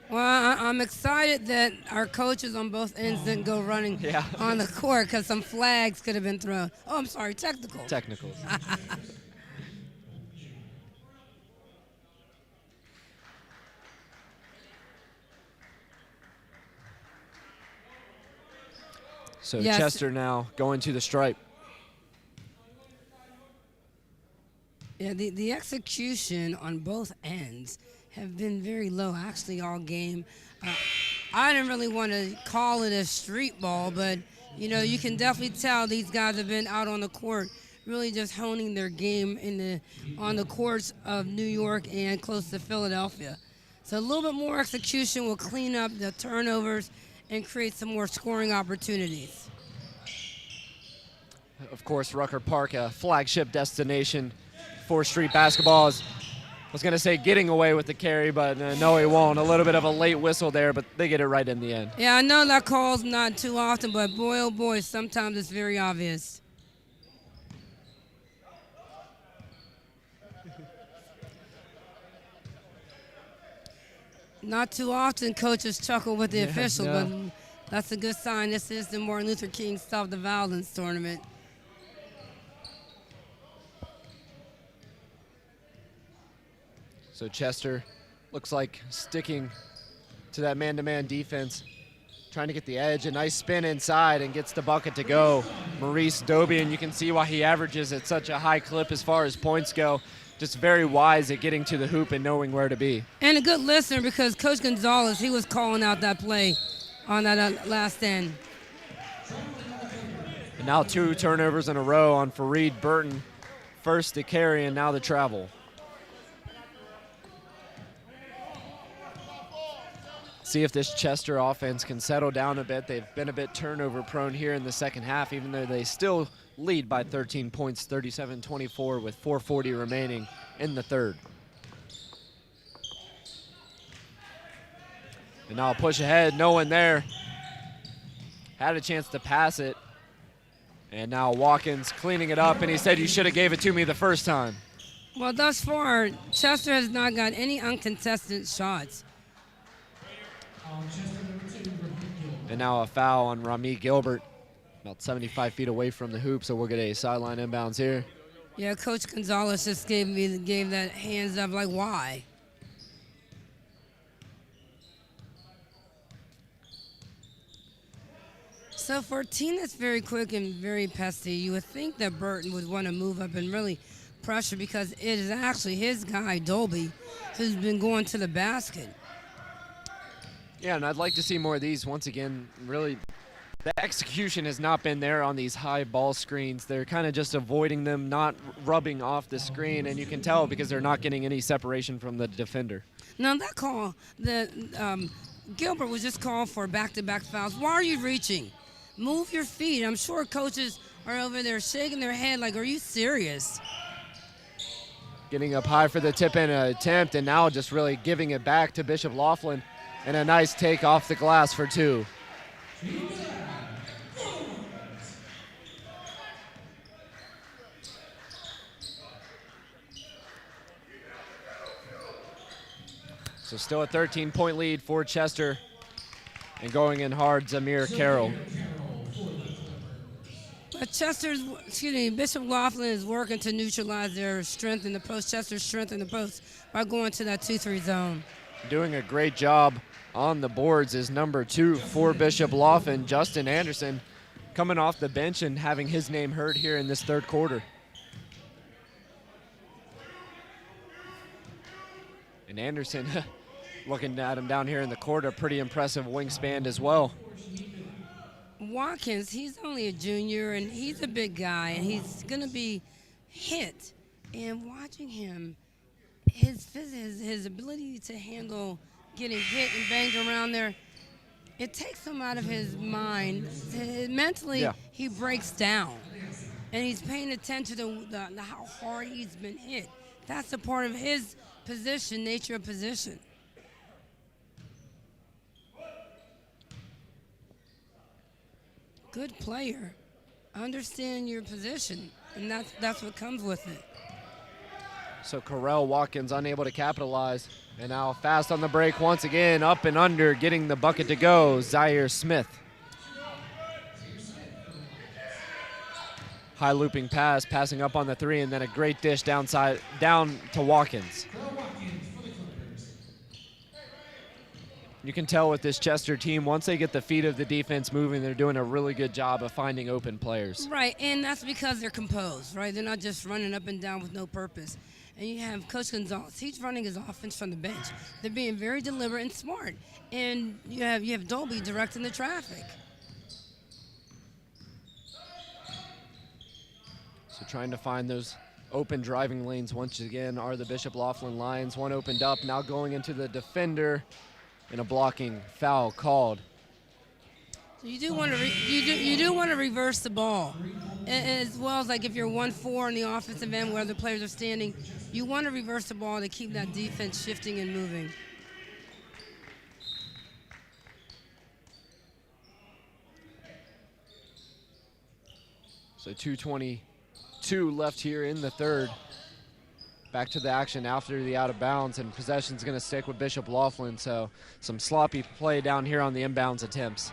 Well, I'm excited that our coaches on both ends didn't go running on the court because some flags could have been thrown. Oh, I'm sorry, technical. Technicals. So Yes. Chester now going to the stripe. Yeah, the execution on both ends have been very low, actually, all game. I didn't really want to call it a street ball, but, you know, you can definitely tell these guys have been out on the court really just honing their game on the courts of New York and close to Philadelphia. So a little bit more execution will clean up the turnovers and create some more scoring opportunities. Of course, Rucker Park, a flagship destination for street basketball. I was going to say getting away with the carry, but no, he won't. A little bit of a late whistle there, but they get it right in the end. Yeah, I know that call's not too often, but boy, oh boy, sometimes it's very obvious. Not too often coaches chuckle with the official, no. but that's a good sign. This is the Martin Luther King Stop the Violence tournament. So Chester looks like sticking to that man-to-man defense, trying to get the edge. A nice spin inside and gets the bucket to go. Maurice Doby, and you can see why he averages at such a high clip as far as points go. Just very wise at getting to the hoop and knowing where to be. And a good listener because Coach Gonzalez, he was calling out that play on that last end. And now 2 turnovers in a row on Fareed Burton. First the carry and now the travel. See if this Chester offense can settle down a bit. They've been a bit turnover prone here in the second half, even though they still lead by 13 points, 37-24 with 4:40 remaining in the third. And now a push ahead, no one there. Had a chance to pass it. And now Watkins cleaning it up, and he said, "You should have gave it to me the first time." Well, thus far, Chester has not got any uncontested shots. And now a foul on Rami Gilbert, about 75 feet away from the hoop, so we'll get a sideline inbounds here. Yeah, Coach Gonzalez just gave that hands up, like, why? So for a team that's very quick and very pesky, you would think that Burton would want to move up and really pressure because it is actually his guy, Dolby, who's been going to the basket. Yeah, and I'd like to see more of these. Once again, really, the execution has not been there on these high ball screens. They're kind of just avoiding them, not rubbing off the screen, and you can tell because they're not getting any separation from the defender. Now that call, Gilbert was just called for back-to-back fouls. Why are you reaching? Move your feet. I'm sure coaches are over there shaking their head like, are you serious? Getting up high for the tip-in attempt, and now just really giving it back to Bishop Loughlin. And a nice take off the glass for 2. So still a 13-point lead for Chester. And going in hard, Zamir Carroll. But Bishop Loughlin is working to neutralize their strength in the post, Chester's strength in the post, by going to that 2-3 zone. Doing a great job on the boards is number 2 for Bishop Loughlin, Justin Anderson, coming off the bench and having his name heard here in this third quarter. And Anderson, looking at him down here in the court, a pretty impressive wingspan as well. Watkins, he's only a junior, and he's a big guy, and he's going to be hit. And watching him, his ability to handle getting hit and banged around there, it takes him out of his mind. Mentally, he breaks down, and he's paying attention to how hard he's been hit. That's a part of his position, nature of position. Good player. Understand your position, and that's what comes with it. So Correll Watkins unable to capitalize, and now fast on the break once again, up and under, getting the bucket to go, Zaire Smith. High looping pass, passing up on the 3, and then a great dish down to Watkins. You can tell with this Chester team, once they get the feet of the defense moving, they're doing a really good job of finding open players. Right, and that's because they're composed, right? They're not just running up and down with no purpose. And you have Coach Gonzalez, he's running his offense from the bench. They're being very deliberate and smart. And you have Dolby directing the traffic. So trying to find those open driving lanes once again are the Bishop Loughlin Lions. One opened up, now going into the defender. And a blocking foul called. You do want to reverse the ball, as well as like if you're 1-4 in the offensive end where the players are standing, you want to reverse the ball to keep that defense shifting and moving. So 2:22 left here in the third. Back to the action after the out of bounds, and possession's going to stick with Bishop Loughlin. So some sloppy play down here on the inbounds attempts.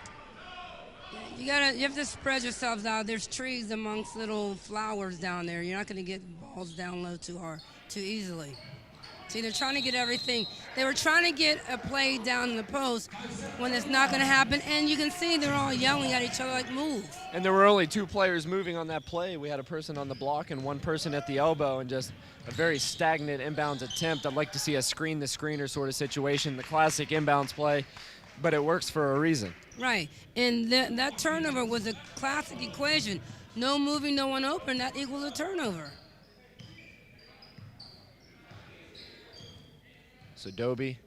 You have to spread yourselves out. There's trees amongst little flowers down there. You're not going to get balls down low too easily. See, they're trying to get everything. They were trying to get a play down in the post when it's not going to happen, and you can see they're all yelling at each other like, move. And there were only 2 players moving on that play. We had a person on the block and 1 person at the elbow, and just a very stagnant inbounds attempt. I'd like to see a screen the screener sort of situation, the classic inbounds play, but it works for a reason. Right, and that turnover was a classic equation. No moving, no one open, that equals a turnover. So Doby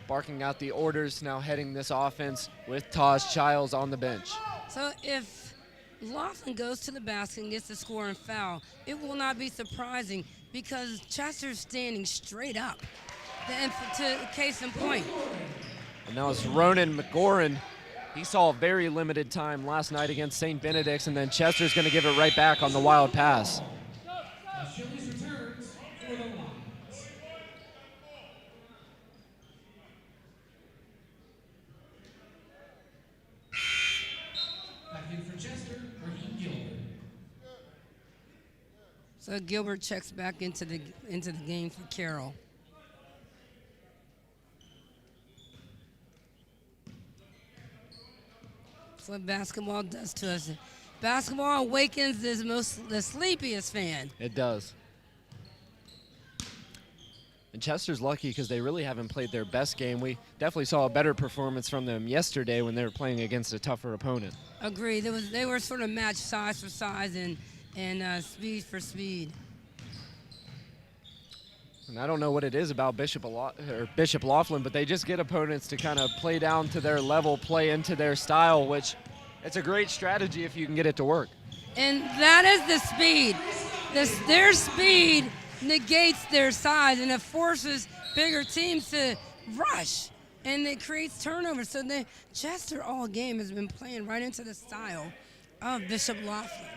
barking out the orders, now heading this offense with Taj Childs on the bench. So if Loughlin goes to the basket and gets the score and foul, it will not be surprising because Chester's standing straight up. To case in point. And now it's Ronan McGoran. He saw a very limited time last night against St. Benedict's, and then Chester's going to give it right back on the wild pass. So Gilbert checks back into the game for Carroll. That's what basketball does to us. Basketball awakens the sleepiest fan. It does. And Chester's lucky because they really haven't played their best game. We definitely saw a better performance from them yesterday when they were playing against a tougher opponent. Agreed. They were sort of matched size for size and speed for speed. And I don't know what it is about Bishop Loughlin, but they just get opponents to kind of play down to their level, play into their style, which it's a great strategy if you can get it to work. And that is the speed. Their speed negates their size, and it forces bigger teams to rush, and it creates turnovers. So Chester all game has been playing right into the style of Bishop Loughlin.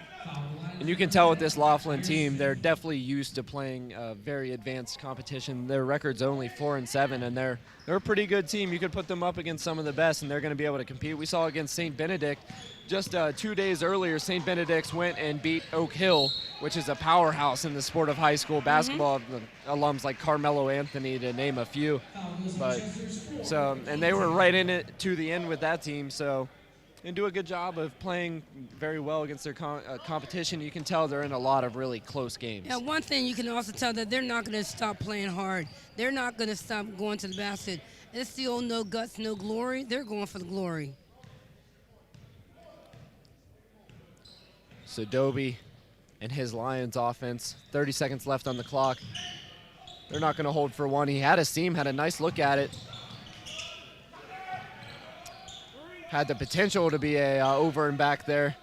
And you can tell with this Loughlin team, they're definitely used to playing a very advanced competition. Their record's only 4-7, and they're a pretty good team. You could put them up against some of the best, and they're going to be able to compete. We saw against St. Benedict just 2 days earlier. St. Benedict's went and beat Oak Hill, which is a powerhouse in the sport of high school basketball. Alums like Carmelo Anthony, to name a few. And they were right in it to the end with that team. And do a good job of playing very well against their competition. You can tell they're in a lot of really close games. Yeah, one thing you can also tell that they're not going to stop playing hard. They're not going to stop going to the basket. It's the old no guts, no glory. They're going for the glory. So Dobie and his Lions offense, 30 seconds left on the clock. They're not going to hold for one. He had a seam, had a nice look at it. Had the potential to be a over and back there.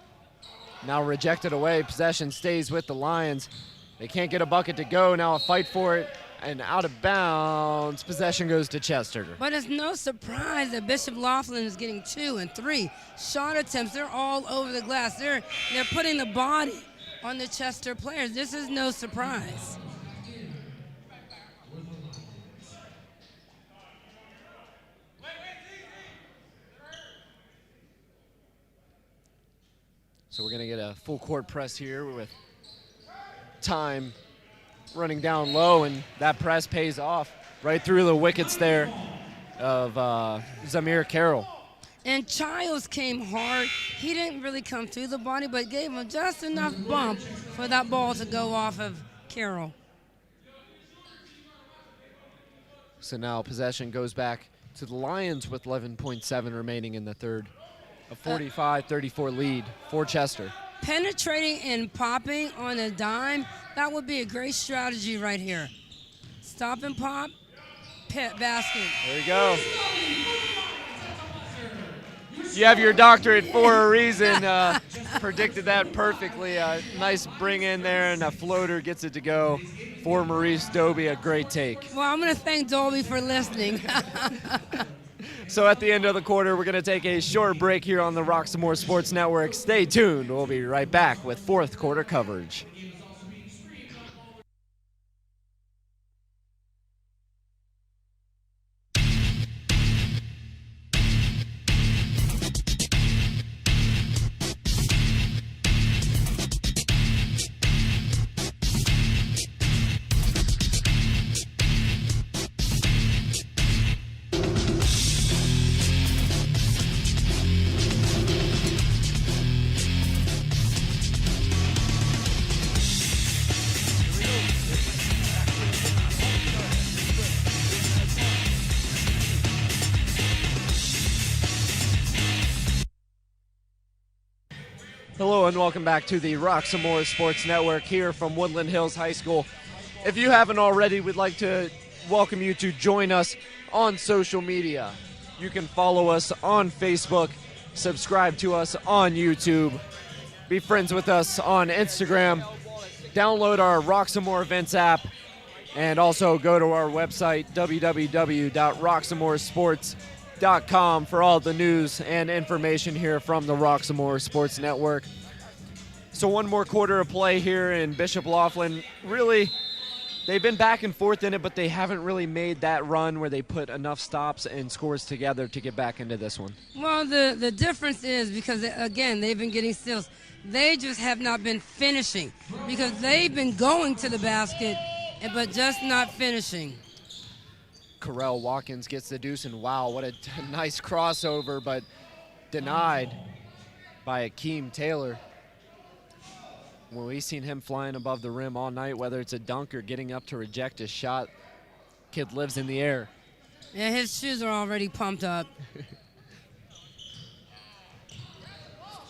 Now rejected away. Possession stays with the Lions. They can't get a bucket to go. Now a fight for it. And out of bounds. Possession goes to Chester. But it's no surprise that Bishop Loughlin is getting 2 and 3 shot attempts. They're all over the glass. They're putting the body on the Chester players. This is no surprise. So we're going to get a full court press here with time running down low, and that press pays off right through the wickets there of Zamir Carroll. And Childs came hard. He didn't really come through the body, but gave him just enough bump for that ball to go off of Carroll. So now possession goes back to the Lions with 11.7 remaining in the third. A 45-34 lead for Chester. Penetrating and popping on a dime, that would be a great strategy right here. Stop and pop, basket. There you go. You have your doctorate for a reason. Predicted that perfectly. Nice bring in there, and a floater gets it to go for Maurice Dobie. A great take. Well, I'm going to thank Dobie for listening. So at the end of the quarter, we're going to take a short break here on the Roxamore Sports Network. Stay tuned. We'll be right back with fourth quarter coverage. Hello and welcome back to the Roxamore Sports Network here from Woodland Hills High School. If you haven't already, we'd like to welcome you to join us on social media. You can follow us on Facebook, subscribe to us on YouTube, be friends with us on Instagram, download our Roxamore Events app, and also go to our website, www.roxamoresports.com, for all the news and information here from the Roxamore Sports Network. So one more quarter of play here in Bishop Loughlin. Really, they've been back and forth in it, but they haven't really made that run where they put enough stops and scores together to get back into this one. Well, the difference is because, again, they've been getting steals. They just have not been finishing because they've been going to the basket, but just not finishing. Correll Watkins gets the deuce, and wow, what a nice crossover, but denied by Akeem Taylor. Well, we've seen him flying above the rim all night, whether it's a dunk or getting up to reject a shot. Kid lives in the air. Yeah, his shoes are already pumped up.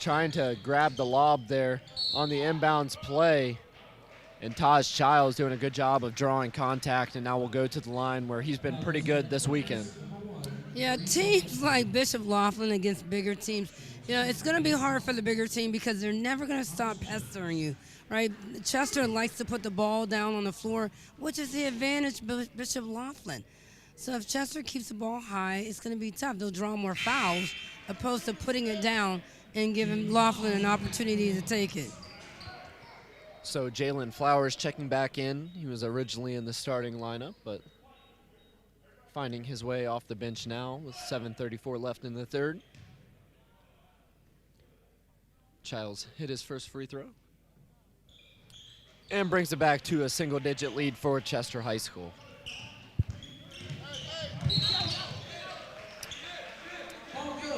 Trying to grab the lob there on the inbounds play. And Taj Childs doing a good job of drawing contact, and now we'll go to the line where he's been pretty good this weekend. Yeah, teams like Bishop Loughlin against bigger teams, you know, it's going to be hard for the bigger team because they're never going to stop pestering you, right? Chester likes to put the ball down on the floor, which is the advantage of Bishop Loughlin. So if Chester keeps the ball high, it's going to be tough. They'll draw more fouls opposed to putting it down and giving Loughlin an opportunity to take it. So Jalen Flowers checking back in. He was originally in the starting lineup, but finding his way off the bench now with 7:34 left in the third. Childs hit his first free throw and brings it back to a single-digit lead for Chester High School.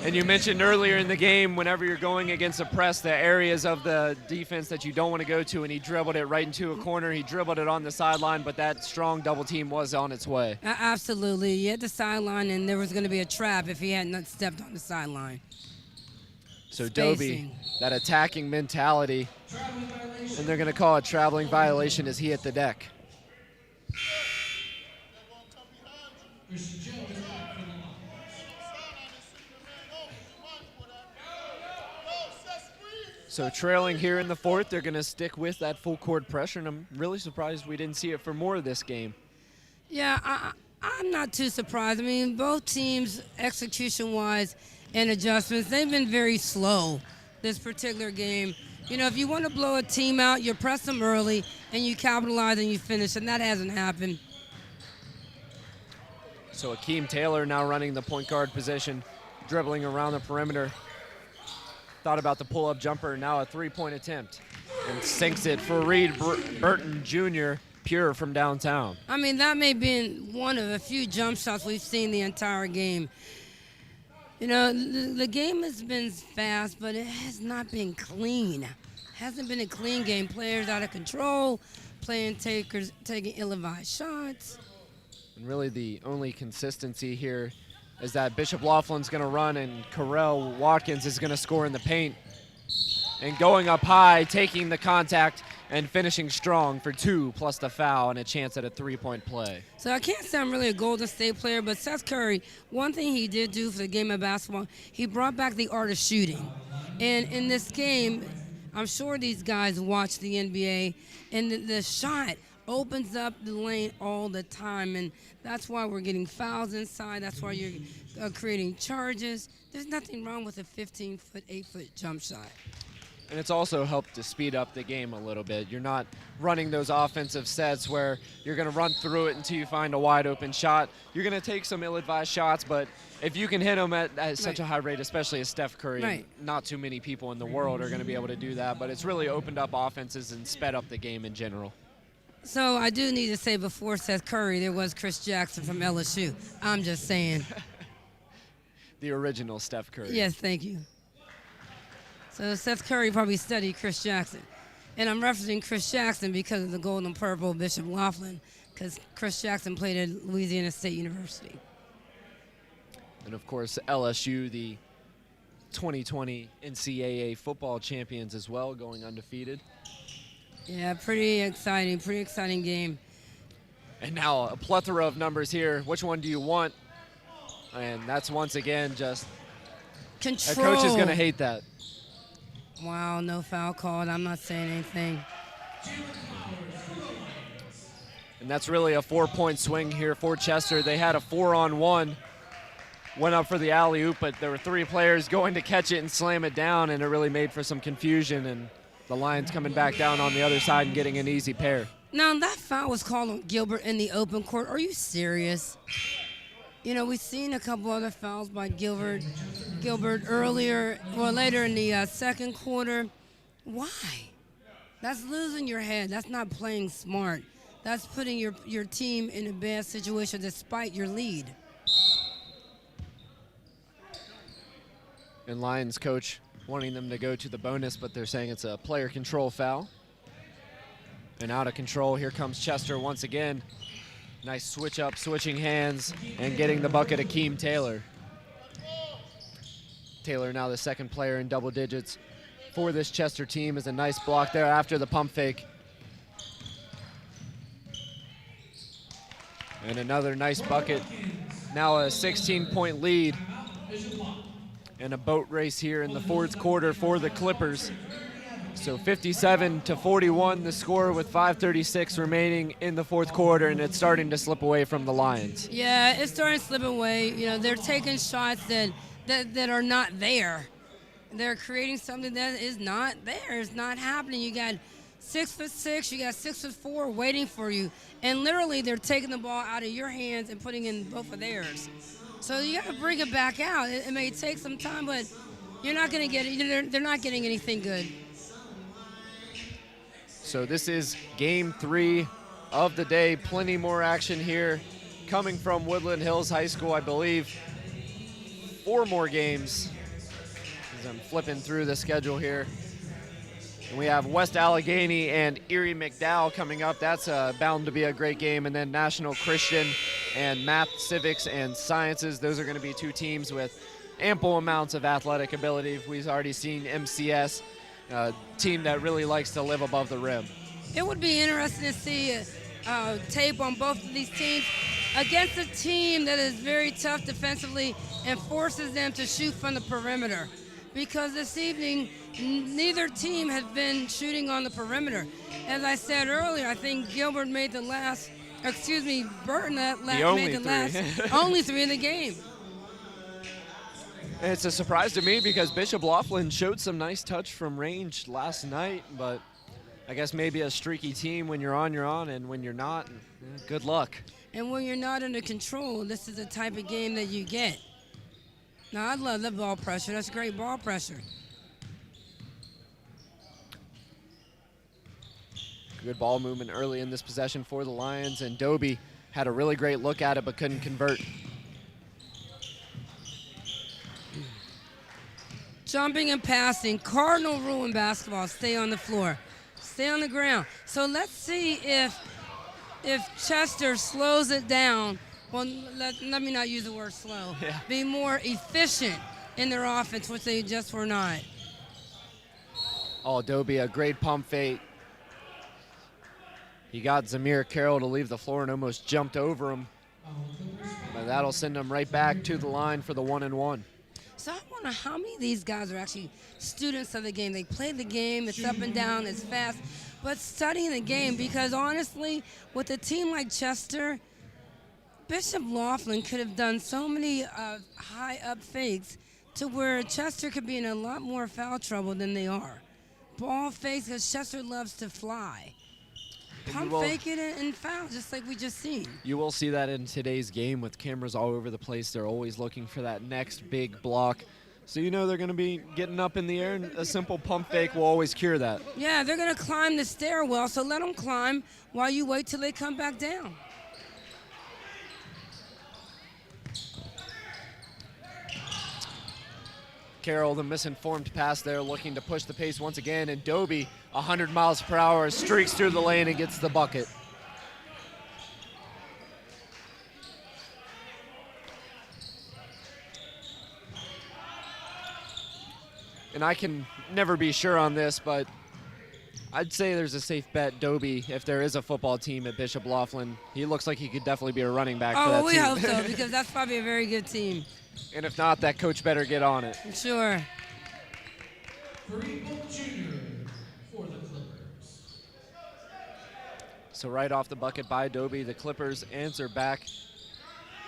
And you mentioned earlier in the game, whenever you're going against a press, the areas of the defense that you don't want to go to, and he dribbled it right into a corner. He dribbled it on the sideline, but that strong double team was on its way. Absolutely. He hit the sideline, and there was going to be a trap if he had not stepped on the sideline. So Dobie, that attacking mentality, and they're going to call a traveling violation as he hit the deck. So trailing here in the fourth, they're going to stick with that full court pressure, and I'm really surprised we didn't see it for more of this game. Yeah, I'm not too surprised. I mean, both teams, execution-wise and adjustments, they've been very slow this particular game. You know, if you want to blow a team out, you press them early, and you capitalize and you finish, and that hasn't happened. So Akeem Taylor now running the point guard position, dribbling around the perimeter. Thought about the pull-up jumper, now a three-point attempt, and sinks it for Reed Burton Jr., pure from downtown. I mean, that may be one of a few jump shots we've seen the entire game. You know, the game has been fast, but it has not been clean. It hasn't been a clean game. Players out of control, taking ill-advised shots. And really the only consistency here is that Bishop Loughlin's going to run and Carell Watkins is going to score in the paint. And going up high, taking the contact and finishing strong for 2 plus the foul and a chance at a three-point play. So I can't say I'm really a Golden State player, but Seth Curry, one thing he did do for the game of basketball, he brought back the art of shooting. And in this game, I'm sure these guys watch the NBA, and the shot opens up the lane all the time, and that's why we're getting fouls inside. That's why you're creating charges. There's nothing wrong with a 15-foot, 8-foot jump shot. And it's also helped to speed up the game a little bit. You're not running those offensive sets where you're going to run through it until you find a wide open shot. You're going to take some ill-advised shots, but if you can hit them at such a high rate, especially as Steph Curry, not too many people in the world are going to be able to do that, but it's really opened up offenses and sped up the game in general. So I do need to say before Seth Curry, there was Chris Jackson from LSU. I'm just saying. The original Steph Curry. Yes, thank you. So Seth Curry probably studied Chris Jackson. And I'm referencing Chris Jackson because of the gold and purple Bishop Loughlin, because Chris Jackson played at Louisiana State University. And, of course, LSU, the 2020 NCAA football champions as well, going undefeated. Yeah, pretty exciting game. And now a plethora of numbers here. Which one do you want? And that's once again just control. A coach is going to hate that. Wow, no foul called. I'm not saying anything. And that's really a 4-point swing here for Chester. They had a 4-on-1. Went up for the alley-oop, but there were 3 players going to catch it and slam it down, and it really made for some confusion. And the Lions coming back down on the other side and getting an easy pair. Now, that foul was called on Gilbert in the open court. Are you serious? You know, we've seen a couple other fouls by Gilbert later in the second quarter. Why? That's losing your head. That's not playing smart. That's putting your team in a bad situation despite your lead. And Lions coach wanting them to go to the bonus, but they're saying it's a player control foul. And out of control, here comes Chester once again. Nice switch up, switching hands, and getting the bucket, Akeem Taylor. Taylor now the second player in double digits for this Chester team. Is a nice block there after the pump fake. And another nice bucket. Now a 16-point lead. And a boat race here in the fourth quarter for the Clippers. So 57-41 the score with 5:36 remaining in the fourth quarter, and it's starting to slip away from the Lions. Yeah, it's starting to slip away. You know, they're taking shots that are not there. They're creating something that is not there. It's not happening. You got 6'6", you got 6'4" waiting for you, and literally they're taking the ball out of your hands and putting in both of theirs. So you got to bring it back out. It may take some time, but you're not going to get it. They're not getting anything good. So this is game 3 of the day. Plenty more action here coming from Woodland Hills High School, I believe. 4 more games as I'm flipping through the schedule here. And we have West Allegheny and Erie McDowell coming up. That's bound to be a great game. And then National Christian and Math, Civics, and Sciences. Those are going to be 2 teams with ample amounts of athletic ability. We've already seen MCS, a team that really likes to live above the rim. It would be interesting to see tape on both of these teams against a team that is very tough defensively and forces them to shoot from the perimeter. Because this evening, neither team has been shooting on the perimeter. As I said earlier, I think Burton made the last only 3 in the game. It's a surprise to me because Bishop Loughlin showed some nice touch from range last night, but I guess maybe a streaky team, when you're on, and when you're not, good luck. And when you're not under control, this is the type of game that you get. Now, I love the ball pressure. That's great ball pressure. Good ball movement early in this possession for the Lions, and Dobie had a really great look at it but couldn't convert. Jumping and passing, cardinal rule in basketball, stay on the floor, stay on the ground. So let's see if Chester slows it down. Well, let me not use the word slow. Yeah. Be more efficient in their offense, which they just were not. Oh, Dobie, a great pump fake. He got Zamir Carroll to leave the floor and almost jumped over him. But that'll send him right back to the line for the 1-and-1. So I wonder how many of these guys are actually students of the game. They play the game, it's up and down, it's fast, but studying the game, because honestly, with a team like Chester, Bishop Loughlin could have done so many high-up fakes to where Chester could be in a lot more foul trouble than they are. Ball fakes, because Chester loves to fly. Pump fake it and foul, just like we just seen. You will see that in today's game with cameras all over the place. They're always looking for that next big block. So you know they're going to be getting up in the air, and a simple pump fake will always cure that. Yeah, they're going to climb the stairwell, so let them climb while you wait till they come back down. Carroll, the misinformed pass there, looking to push the pace once again, and Dobie, 100 miles per hour, streaks through the lane and gets the bucket. And I can never be sure on this, but I'd say there's a safe bet Dobie, if there is a football team at Bishop Loughlin, he looks like he could definitely be a running back for that team. Oh, we hope so, because that's probably a very good team. And if not, that coach better get on it. Sure. For the Clippers. So right off the bucket by Dobie, the Clippers answer back.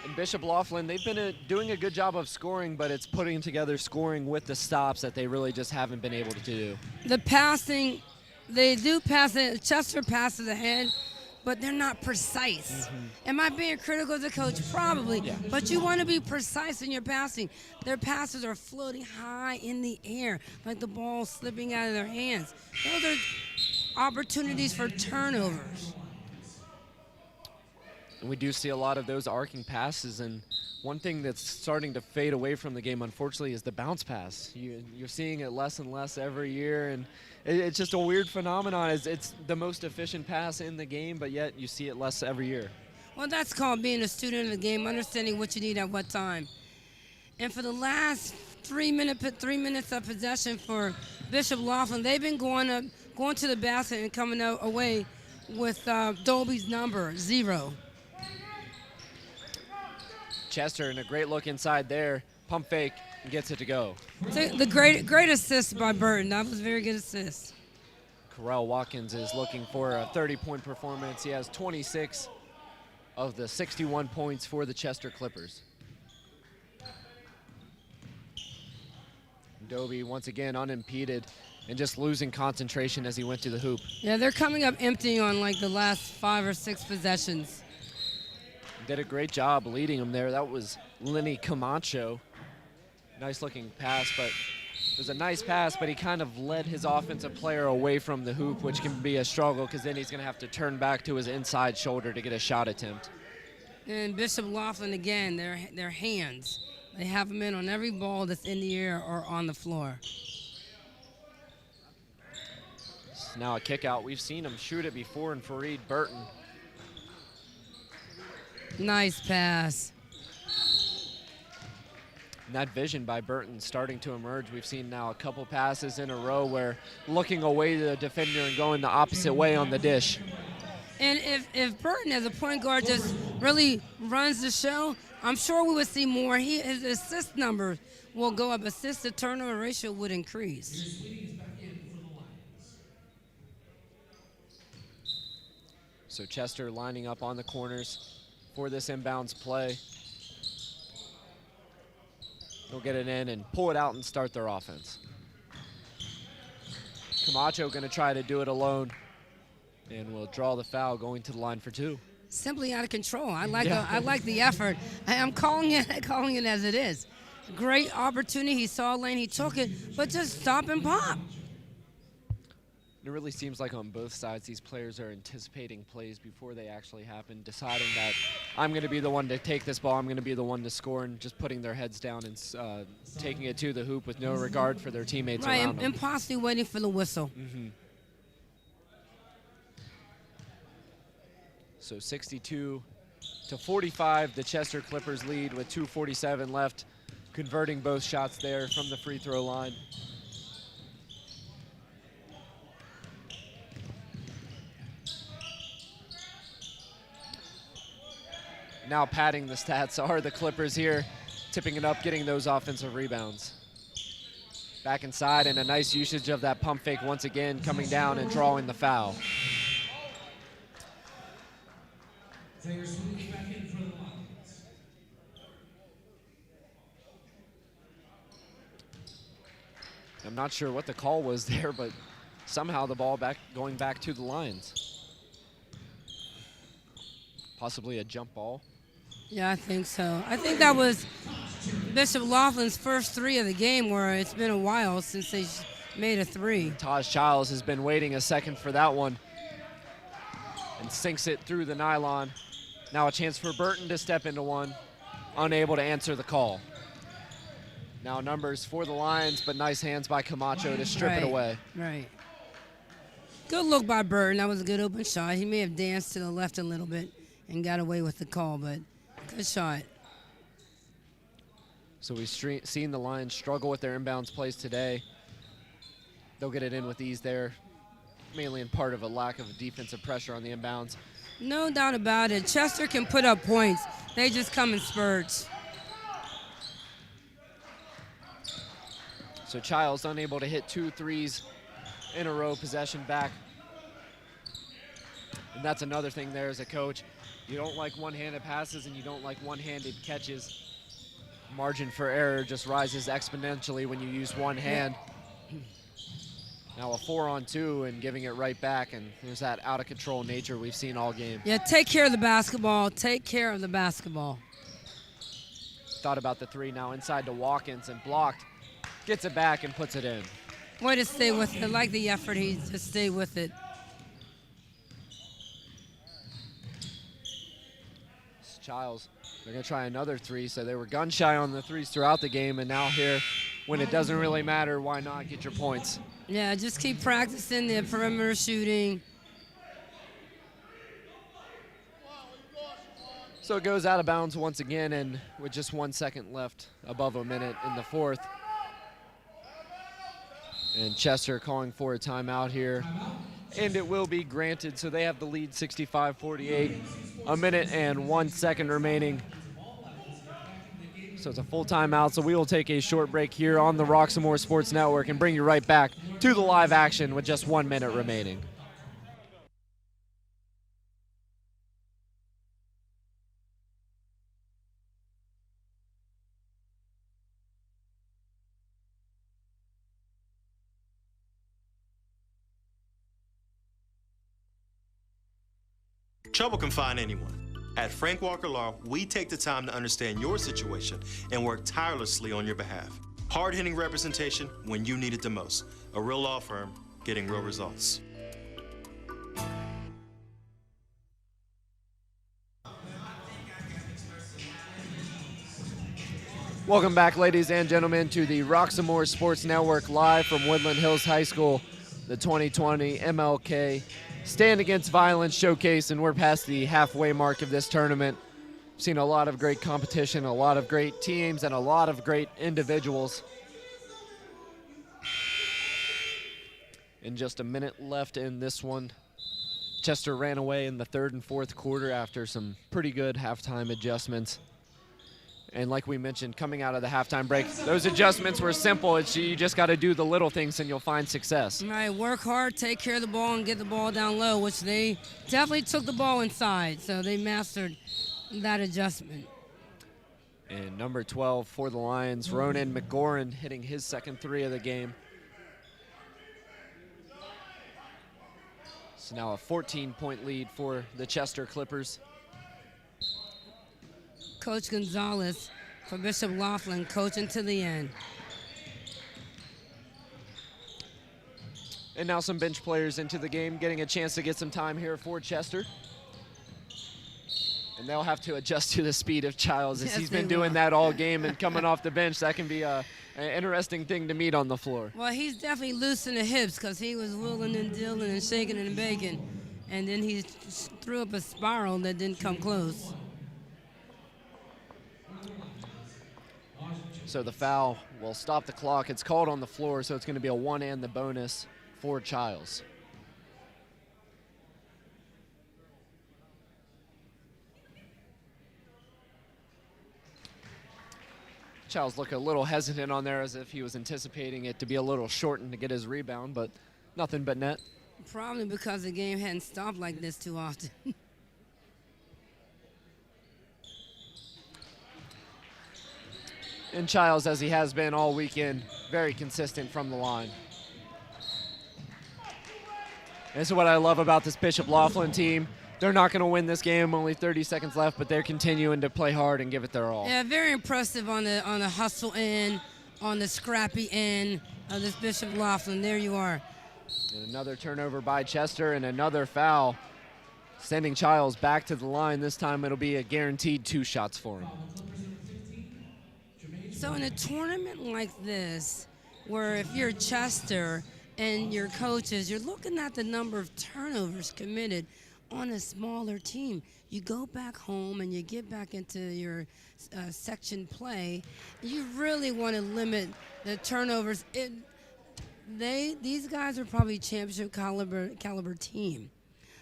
And Bishop Loughlin, they've been doing a good job of scoring, but it's putting together scoring with the stops that they really just haven't been able to do. The passing, they do pass it. Chester passes ahead, but they're not precise. Am I being critical as a coach? Probably. Yeah. But you want to be precise in your passing. Their passes are floating high in the air, like the ball slipping out of their hands. Those are opportunities for turnovers. And we do see a lot of those arcing passes, and one thing that's starting to fade away from the game, unfortunately, is the bounce pass. You're seeing it less and less every year, and it's just a weird phenomenon. It's the most efficient pass in the game, but yet you see it less every year. Well, that's called being a student of the game, understanding what you need at what time. And for the last 3 minutes of possession for Bishop Loughlin, they've been going to the basket and coming away with Dobie's number, 0. Chester, and a great look inside there. Pump fake and gets it to go. The great assist by Burton. That was a very good assist. Correll Watkins is looking for a 30-point performance. He has 26 of the 61 points for the Chester Clippers. Dobie once again unimpeded. and just losing concentration as he went to the hoop. Yeah, they're coming up empty on like the last 5 or 6 possessions. Did a great job leading him there. That was Lenny Camacho. Nice looking pass, but it was a nice pass, but he kind of led his offensive player away from the hoop, which can be a struggle because then he's going to have to turn back to his inside shoulder to get a shot attempt. And Bishop Loughlin, again, their hands. They have them in on every ball that's in the air or on the floor. It's now a kick out. We've seen him shoot it before, and Fareed Burton. Nice pass. And that vision by Burton starting to emerge. We've seen now a couple passes in a row where looking away to the defender and going the opposite way on the dish. And if Burton as a point guard just really runs the show, I'm sure we would see more. His assist numbers will go up. Assist to turnover ratio would increase. So Chester lining up on the corners for this inbounds play. They'll get it in and pull it out and start their offense. Camacho going to try to do it alone and will draw the foul, going to the line for 2. Simply out of control. I like the effort. I'm calling it as it is. Great opportunity. He saw a lane, he took it, but just stop and pop. It really seems like on both sides these players are anticipating plays before they actually happen, deciding that I'm going to be the one to take this ball, I'm going to be the one to score, and just putting their heads down and taking it to the hoop with no regard for their teammates around them. And possibly waiting for the whistle. So 62-45, the Chester Clippers lead with 2:47 left, converting both shots there from the free throw line. Now padding the stats are the Clippers here, tipping it up, getting those offensive rebounds. Back inside, and a nice usage of that pump fake once again, coming down and drawing the foul. Players moving back in for the Lions. I'm not sure what the call was there, but somehow the ball going back to the Lions. Possibly a jump ball. Yeah, I think so. I think that was Bishop Loughlin's first 3 of the game, where it's been a while since they made a 3. Taj Childs has been waiting a second for that one and sinks it through the nylon. Now a chance for Burton to step into one, unable to answer the call. Now numbers for the Lions, but nice hands by Camacho to strip it away. Right. Good look by Burton. That was a good open shot. He may have danced to the left a little bit and got away with the call, but good shot. So we've seen the Lions struggle with their inbounds plays today. They'll get it in with ease there, mainly in part of a lack of defensive pressure on the inbounds. No doubt about it. Chester can put up points. They just come in spurts. So Childs unable to hit 2 threes in a row, possession back. And that's another thing there as a coach. You don't like one-handed passes and you don't like one-handed catches. Margin for error just rises exponentially when you use one hand. Now a 4-on-2 and giving it right back, and there's that out-of-control nature we've seen all game. Yeah, take care of the basketball. Take care of the basketball. Thought about the 3 now inside to Watkins and blocked. Gets it back and puts it in. Way to stay with it. I like the effort. He just stayed with it. Childs, they're going to try another 3, so they were gun shy on the 3s throughout the game, and now here, when it doesn't really matter, why not get your points? Yeah, just keep practicing the perimeter shooting. So it goes out of bounds once again, and with just 1 second left, above a minute in the 4th. And Chester calling for a timeout here. And it will be granted, so they have the lead 65-48. A minute and 1 second remaining. So it's a full timeout, so we will take a short break here on the Roxamore Sports Network and bring you right back to the live action with just 1 minute remaining. Trouble can find anyone. At Frank Walker Law, we take the time to understand your situation and work tirelessly on your behalf. Hard-hitting representation when you need it the most. A real law firm getting real results. Welcome back, ladies and gentlemen, to the Roxamore Sports Network live from Woodland Hills High School, the 2020 MLK Stand Against Violence Showcase, and we're past the halfway mark of this tournament. We've seen a lot of great competition, a lot of great teams, and a lot of great individuals. And just a minute left in this one. Chester ran away in the third and fourth quarter after some pretty good halftime adjustments. And like we mentioned, coming out of the halftime break, those adjustments were simple. You just got to do the little things and you'll find success. Right, work hard, take care of the ball, and get the ball down low, which they definitely took the ball inside, so they mastered that adjustment. And number 12 for the Lions, Ronan McGoran, hitting his second three of the game. So now a 14-point lead for the Chester Clippers. Coach Gonzalez for Bishop Loughlin coaching to the end. And now some bench players into the game, getting a chance to get some time here for Chester. And they'll have to adjust to the speed of Childs, as he's been doing that all game, and coming off the bench, that can be an interesting thing to meet on the floor. Well, he's definitely loose in the hips because he was wheeling and dealing and shaking and baking, and then he threw up a spiral that didn't come close. So the foul will stop the clock. It's called on the floor, so it's going to be a one and the bonus for Childs. Childs looked a little hesitant on there, as if he was anticipating it to be a little shortened to get his rebound, but nothing but net. Probably because the game hadn't stopped like this too often. And Childs, as he has been all weekend, very consistent from the line. This is what I love about this Bishop Loughlin team. They're not going to win this game, only 30 seconds left, but they're continuing to play hard and give it their all. Yeah, very impressive on the hustle end, on the scrappy end of this Bishop Loughlin. There you are. And another turnover by Chester and another foul, sending Childs back to the line. This time it'll be a guaranteed 2 shots for him. So in a tournament like this, where if you're Chester and your coaches, you're looking at the number of turnovers committed on a smaller team. You go back home and you get back into your section play. You really want to limit the turnovers. These guys are probably championship caliber team,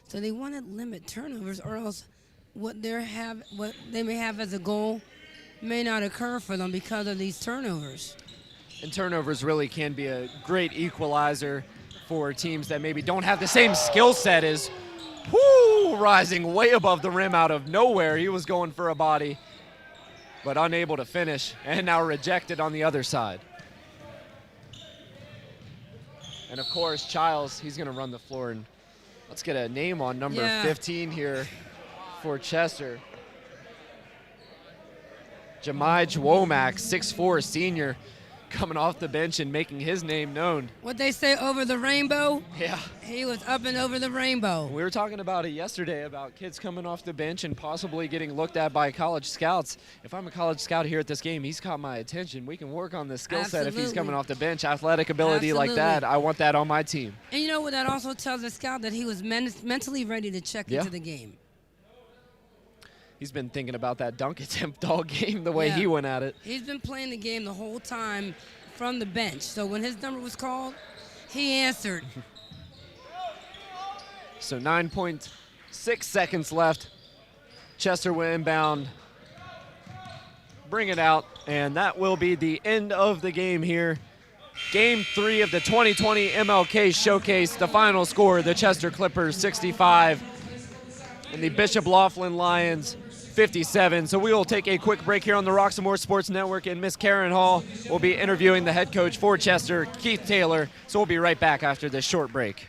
so they want to limit turnovers, or else what they may have as a goal may not occur for them because of these turnovers. And turnovers really can be a great equalizer for teams that maybe don't have the same skill set as rising way above the rim out of nowhere. He was going for a body, but unable to finish, and now rejected on the other side. And of course, Childs, he's going to run the floor. And let's get a name on number 15 here for Chester. Jemai Womack, 6'4", senior, coming off the bench and making his name known. What they say, over the rainbow? Yeah. He was up and over the rainbow. We were talking about it yesterday, about kids coming off the bench and possibly getting looked at by college scouts. If I'm a college scout here at this game, he's caught my attention. We can work on the skill set if he's coming off the bench. Athletic ability like that, I want that on my team. And you know what, that also tells the scout that he was mentally ready to check into the game. He's been thinking about that dunk attempt all game, the way he went at it. He's been playing the game the whole time from the bench. So when his number was called, he answered. So 9.6 seconds left. Chester will inbound. Bring it out, and that will be the end of the game here. Game 3 of the 2020 MLK Showcase. The final score, the Chester Clippers 65 and the Bishop Loughlin Lions 57. So we will take a quick break here on the Roxamore Sports Network, and Miss Karen Hall will be interviewing the head coach for Chester, Keith Taylor. So we'll be right back after this short break.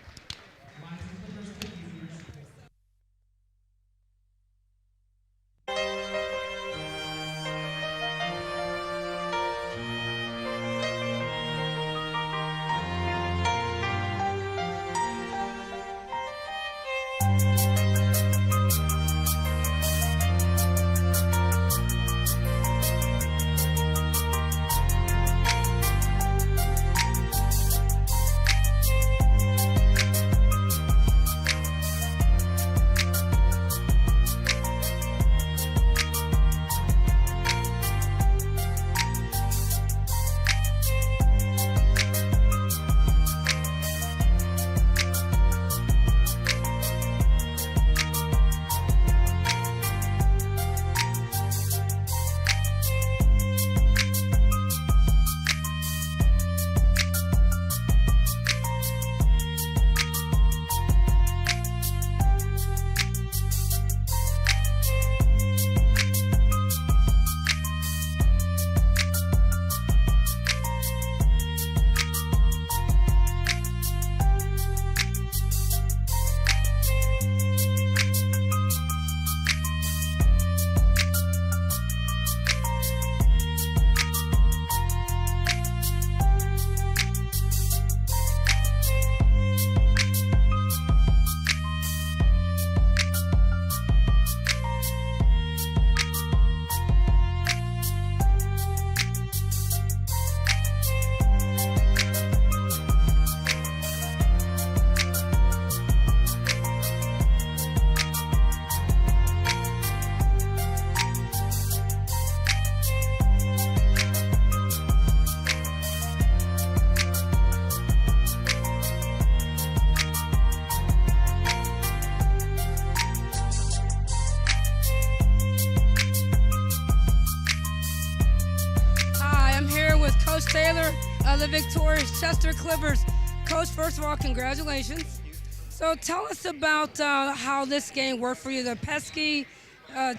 victorious Chester Clippers. Coach, first of all, congratulations. So tell us about how this game worked for you, the pesky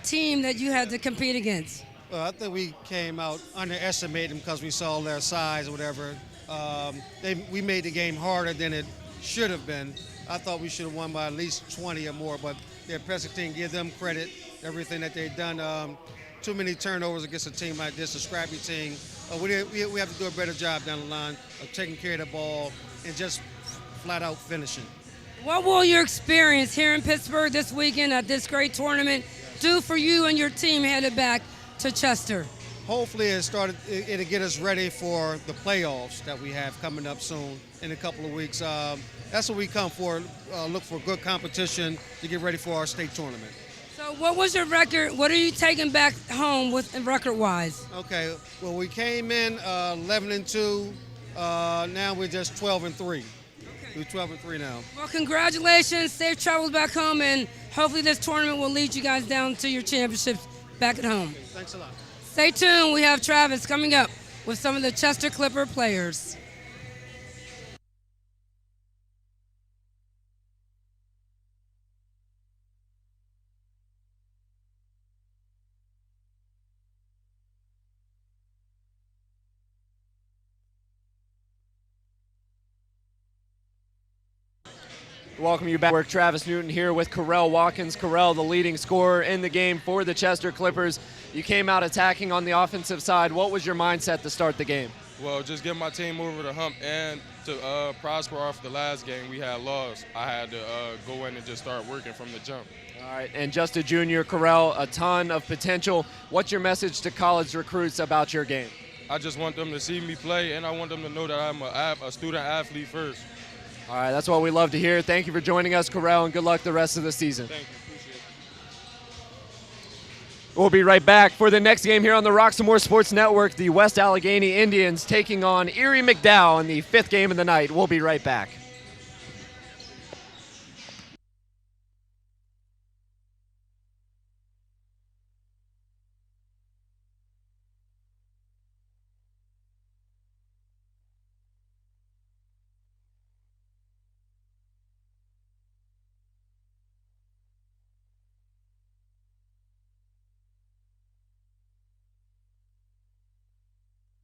team that you had to compete against. Well, I think we came out underestimating because we saw their size or whatever. We made the game harder than it should have been. I thought we should have won by at least 20 or more, but their pesky team, give them credit, everything that they've done. Too many turnovers against a team like this, a scrappy team. We have to do a better job down the line of taking care of the ball and just flat out finishing. What will your experience here in Pittsburgh this weekend at this great tournament do for you and your team headed back to Chester? Hopefully it'll get us ready for the playoffs that we have coming up soon in a couple of weeks. That's what we come for, look for good competition to get ready for our state tournament. So what was your record? What are you taking back home with record-wise? Okay, well, we came in 11-2. Now we're just 12-3. Okay. We're 12-3 now. Well, congratulations. Safe travels back home, and hopefully this tournament will lead you guys down to your championships back at home. Okay, thanks a lot. Stay tuned. We have Travis coming up with some of the Chester Clipper players. Welcome you back. We're Travis Newton here with Carell Watkins. Carell, the leading scorer in the game for the Chester Clippers. You came out attacking on the offensive side. What was your mindset to start the game? Well, just get my team over the hump and to prosper off the last game we had lost. I had to go in and just start working from the jump. All right, and just a junior, Carell, a ton of potential. What's your message to college recruits about your game? I just want them to see me play, and I want them to know that I'm a student athlete first. All right, that's what we love to hear. Thank you for joining us, Carell, and good luck the rest of the season. Thank you. Appreciate it. We'll be right back for the next game here on the Roxamore Sports Network. The West Allegheny Indians taking on Erie McDowell in the 5th game of the night. We'll be right back.